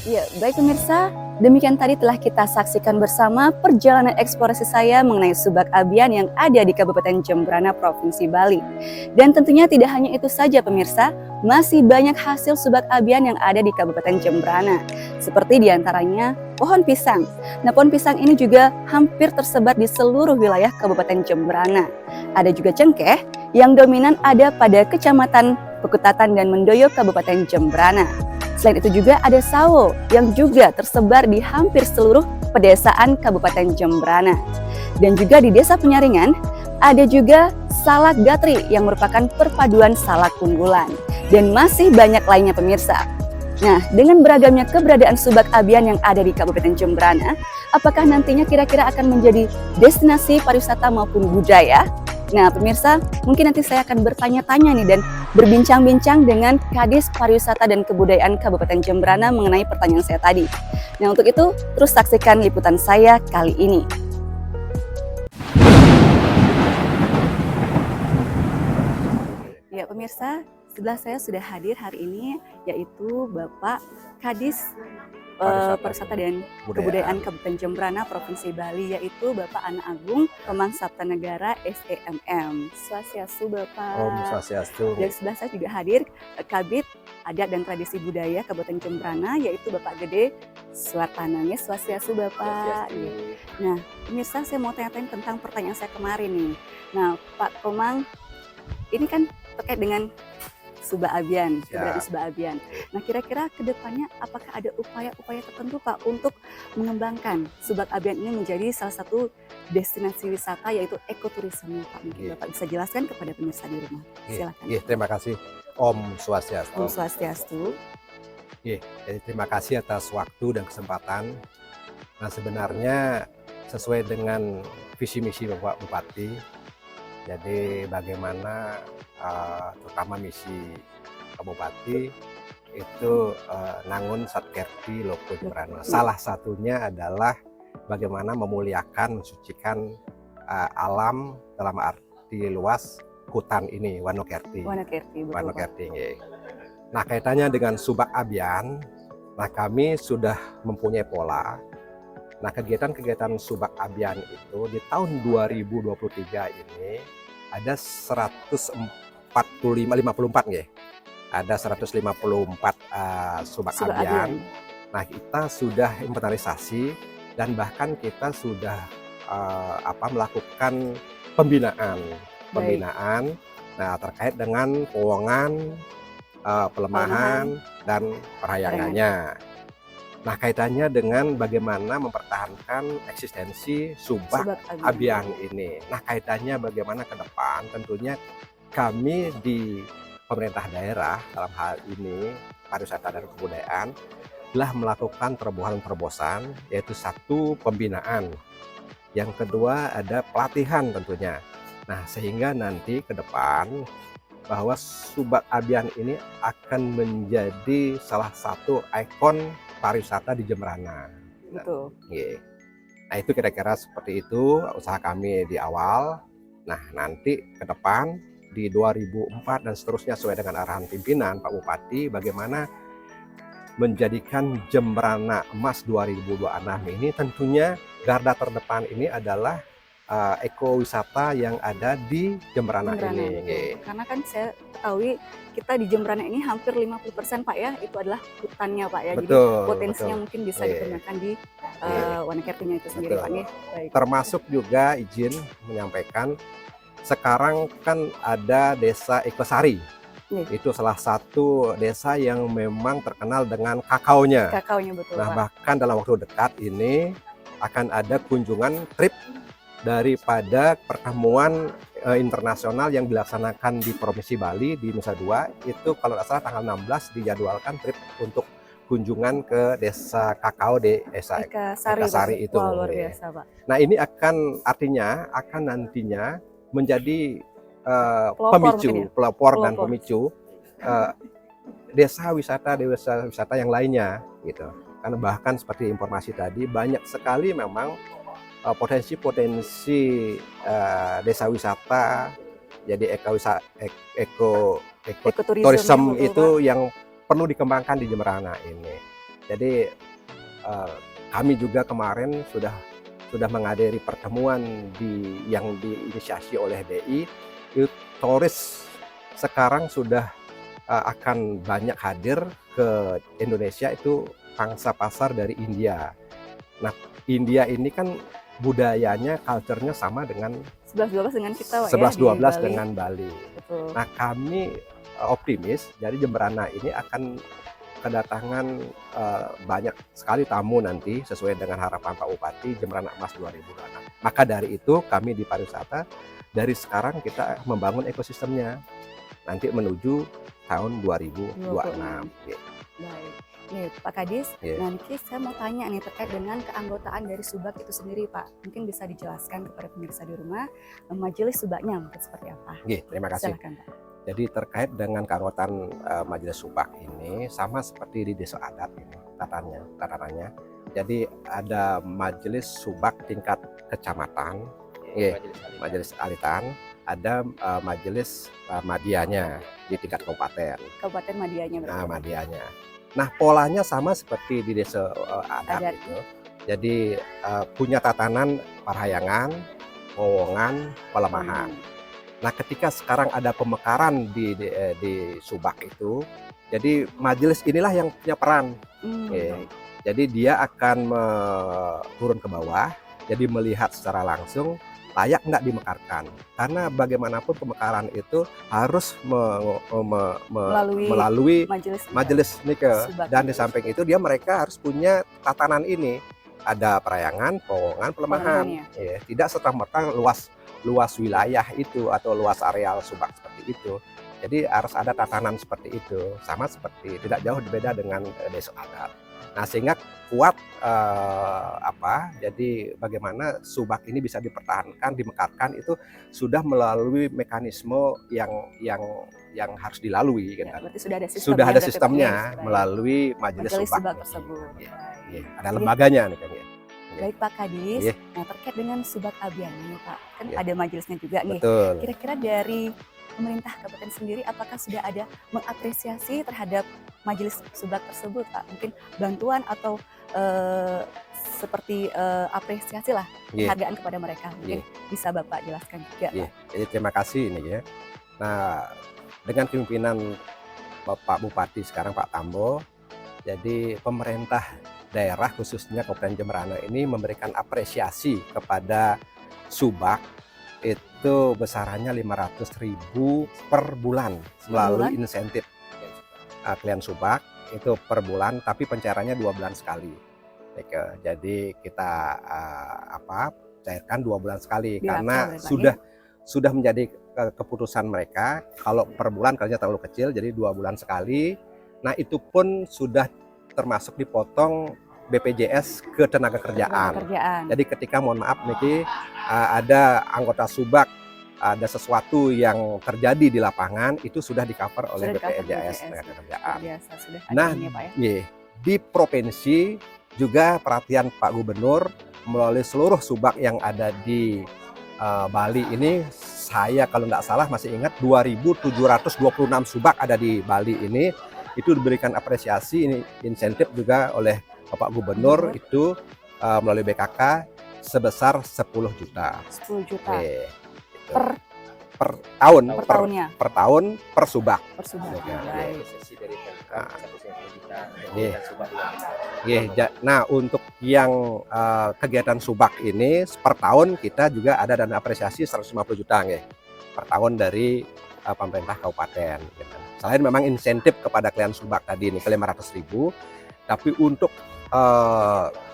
Ya, baik pemirsa, demikian tadi telah kita saksikan bersama perjalanan eksplorasi saya mengenai Subak Abian yang ada di Kabupaten Jembrana, Provinsi Bali. Dan tentunya tidak hanya itu saja pemirsa, masih banyak hasil Subak Abian yang ada di Kabupaten Jembrana. Seperti diantaranya pohon pisang. Nah, pohon pisang ini juga hampir tersebar di seluruh wilayah Kabupaten Jembrana. Ada juga cengkeh yang dominan ada pada Kecamatan Pekutatan dan Mendoyo, Kabupaten Jembrana. Selain itu juga ada sawo yang juga tersebar di hampir seluruh pedesaan Kabupaten Jembrana. Dan juga di Desa Penyaringan ada juga salak gatri yang merupakan perpaduan salak unggulan. Dan masih banyak lainnya pemirsa. Nah, dengan beragamnya keberadaan Subak Abian yang ada di Kabupaten Jembrana, apakah nantinya kira-kira akan menjadi destinasi pariwisata maupun budaya? Nah pemirsa, mungkin nanti saya akan bertanya-tanya nih dan berbincang-bincang dengan Kadis Pariwisata dan Kebudayaan Kabupaten Jembrana mengenai pertanyaan saya tadi. Nah untuk itu, terus saksikan liputan saya kali ini. Ya pemirsa, sebelah saya sudah hadir hari ini yaitu Bapak Kadis Pariwisata dan Kebudayaan Kabupaten Jembrana, Provinsi Bali, yaitu Bapak Ana Agung Kemang Saptanegara SEMM. Swastiastu Bapak. Om Swastiastu. Dan sebelah saya juga hadir Kabid Adat dan Tradisi Budaya Kabupaten Jembrana, yaitu Bapak Gede Suartananya. Swastiastu Bapak. Nah, pemirsa, saya mau tanya-tanya tentang pertanyaan saya kemarin nih. Nah, Pak Komang, ini kan terkait dengan Subak Abian, keberadaan Subak Abian. Nah, kira-kira ke depannya apakah ada upaya-upaya tertentu Pak untuk mengembangkan Subak Abian ini menjadi salah satu destinasi wisata yaitu ekoturisme Pak? Mungkin Bapak bisa jelaskan kepada pemirsa di rumah. Silakan. Terima kasih. Om Swastiastu. Om Swastiastu. Jadi terima kasih atas waktu dan kesempatan. Nah, sebenarnya sesuai dengan visi misi Bapak Bupati, jadi bagaimana terutama misi Bupati itu nangun satkerti loko Jembrana. Salah satunya adalah bagaimana memuliakan, mensucikan alam dalam arti luas hutan ini, Wanokerti. Wanokerti. Nah, kaitannya dengan Subak Abian, nah kami sudah mempunyai pola. Nah, kegiatan-kegiatan Subak Abian itu di tahun 2023 ini ada 54 ya. Ada 154 Subak Abian. Nah, kita sudah inventarisasi dan bahkan kita sudah melakukan pembinaan. Nah, terkait dengan powongan, pelemahan dan perayangannya. Nah, kaitannya dengan bagaimana mempertahankan eksistensi Subak Abian ini. Nah, kaitannya bagaimana ke depan, tentunya kami di pemerintah daerah dalam hal ini pariwisata dan kebudayaan telah melakukan terobosan-terobosan, yaitu satu, pembinaan. Yang kedua ada pelatihan tentunya. Nah, sehingga nanti ke depan bahwa Subak Abian ini akan menjadi salah satu ikon pariwisata di Jembrana. Betul. Nah, itu kira-kira seperti itu usaha kami di awal. Nah, nanti ke depan di 2004 dan seterusnya sesuai dengan arahan pimpinan Pak Bupati, bagaimana menjadikan Jembrana Emas 2026 ini tentunya garda terdepan ini adalah ekowisata yang ada di Jembrana ini. Karena kan saya ketahui kita di Jembrana ini hampir 50% Pak ya, itu adalah hutannya Pak ya. Jadi potensinya mungkin bisa digunakan di Wanokertinya itu sendiri Pak. Baik. Termasuk juga izin menyampaikan, sekarang kan ada desa Ekosari. Itu salah satu desa yang memang terkenal dengan kakaonya. Kakaonya betul Nah, Pak. bahkan dalam waktu dekat ini akan ada kunjungan trip daripada pertemuan internasional yang dilaksanakan di Provinsi Bali di Nusa Dua. Itu kalau tidak salah tanggal 16 dijadwalkan trip untuk kunjungan ke desa kakao di desa Ekasari itu. Wow, luar biasa Pak. Nah, ini akan artinya akan nantinya menjadi pelopor dan pemicu desa wisata yang lainnya gitu. Karena bahkan seperti informasi tadi banyak sekali memang potensi-potensi desa wisata, jadi ekoturisme itu yang perlu dikembangkan di Jembrana ini. Jadi kami juga kemarin sudah menghadiri pertemuan yang diinisiasi oleh BI. Turis sekarang sudah akan banyak hadir ke Indonesia, itu pangsa pasar dari India. Nah, India ini kan budayanya, culture-nya sama dengan 11-12 dengan kita, Pak, 11-12 ya, dengan Bali. Betul. Nah, kami optimis dari Jemberana ini akan kedatangan banyak sekali tamu nanti sesuai dengan harapan Pak Bupati Jemberana Emas 2026. Maka dari itu kami di pariwisata dari sekarang kita membangun ekosistemnya nanti menuju tahun 2026. Baik. Nih, Pak Kadis, Yeah. nanti saya mau tanya nih terkait dengan keanggotaan dari Subak itu sendiri, Pak. Mungkin bisa dijelaskan kepada pemirsa di rumah, majelis Subaknya mungkin seperti apa? Terima kasih. Silakan, Pak. Jadi terkait dengan keanggotaan Majelis Subak ini sama seperti di desa adat ini tatarannya. Jadi ada Majelis Subak tingkat kecamatan, Majelis Alitan, ada Majelis Madianya di tingkat kabupaten. Kabupaten Madianya berarti. Nah, Madianya. Nah, polanya sama seperti di desa adat itu. Jadi punya tatanan parahyangan, wewongan, pelemahan. Nah, ketika sekarang ada pemekaran di Subak itu, jadi majelis inilah yang punya peran. Jadi dia akan turun ke bawah, jadi melihat secara langsung layak nggak dimekarkan. Karena bagaimanapun pemekaran itu harus melalui majelis nike. Dan di samping itu mereka harus punya tatanan ini. Ada perahyangan, powongan, pelemahan. Tidak serta-merta luas wilayah itu atau luas areal Subak seperti itu. Jadi harus ada tatanan seperti itu, sama seperti tidak jauh berbeda dengan desa adat. Nah, sehingga kuat jadi bagaimana Subak ini bisa dipertahankan, dimekarkan itu sudah melalui mekanisme yang harus dilalui kan. Berarti sudah ada sistemnya. Sudah ada sistemnya melalui majelis Subak tersebut. Ada lembaganya nih kan ya. Baik Pak Kadis, nah terkait dengan Subak Abian nih Pak, kan ada majelisnya juga nih. Betul. Kira-kira dari pemerintah kabupaten sendiri apakah sudah ada mengapresiasi terhadap majelis Subak tersebut, Pak? Mungkin bantuan atau seperti apresiasi lah, penghargaan kepada mereka. Mungkin bisa Bapak jelaskan juga, Pak. Jadi terima kasih ini ya. Nah, dengan kepemimpinan Bapak Bupati sekarang Pak Tambo, jadi pemerintah daerah khususnya Kabupaten Jemberana ini memberikan apresiasi kepada Subak itu besarannya 500.000 per bulan melalui insentif klien Subak itu per bulan, tapi pencairannya 2 bulan sekali. Jadi kita cairkan 2 bulan sekali karena sudah menjadi keputusan mereka. Kalau per bulan kalinya terlalu kecil, jadi 2 bulan sekali. Nah, itu pun sudah termasuk dipotong BPJS Ketenagakerjaan. Jadi ketika mohon maaf Niki ada anggota Subak ada sesuatu yang terjadi di lapangan itu sudah di-cover oleh BPJS Ketenagakerjaan. Nah, di provinsi juga perhatian Pak Gubernur melalui seluruh Subak yang ada di Bali ini, saya kalau nggak salah masih ingat 2.726 Subak ada di Bali ini. Itu diberikan apresiasi ini insentif juga oleh Bapak Gubernur itu melalui BKK sebesar 10 juta. 10 juta. Per tahun. Per tahun per Subak. Per Subak. Nah, untuk yang kegiatan Subak ini per tahun kita juga ada dana apresiasi 150 juta per tahun dari pemerintah kabupaten. Selain memang insentif kepada klien Subak tadi ini ke 500.000, tapi untuk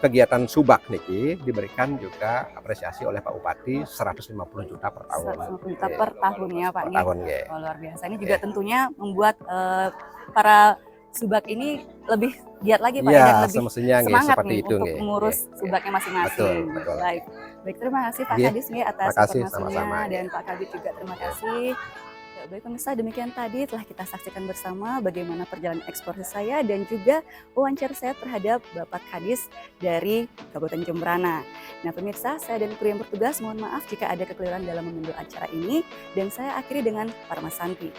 kegiatan Subak niki diberikan juga apresiasi oleh Pak Bupati 150 juta per tahun. 150 juta per tahunnya Pak. Per tahun, luar biasa. Ini juga tentunya membuat para Subak ini lebih giat lagi Pak, dan lebih semangat nih untuk mengurus Subaknya masing-masing. Betul. Baik, terima kasih Pak Kadis nih atas informasinya, dan Pak Kabid juga terima kasih. Baik pemirsa, demikian tadi telah kita saksikan bersama bagaimana perjalanan eksplorasi saya dan juga wawancara saya terhadap Bapak Kadis dari Kabupaten Jemberana. Nah pemirsa, saya dan kru yang bertugas mohon maaf jika ada kekeliruan dalam memandu acara ini, dan saya akhiri dengan Parma Santi.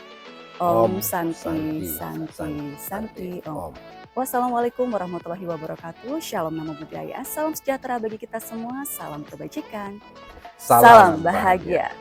Om Santi, Santi, Santi, Om. Wassalamualaikum warahmatullahi wabarakatuh. Shalom namo budaya. Salam sejahtera bagi kita semua. Salam kebajikan. Salam bahagia.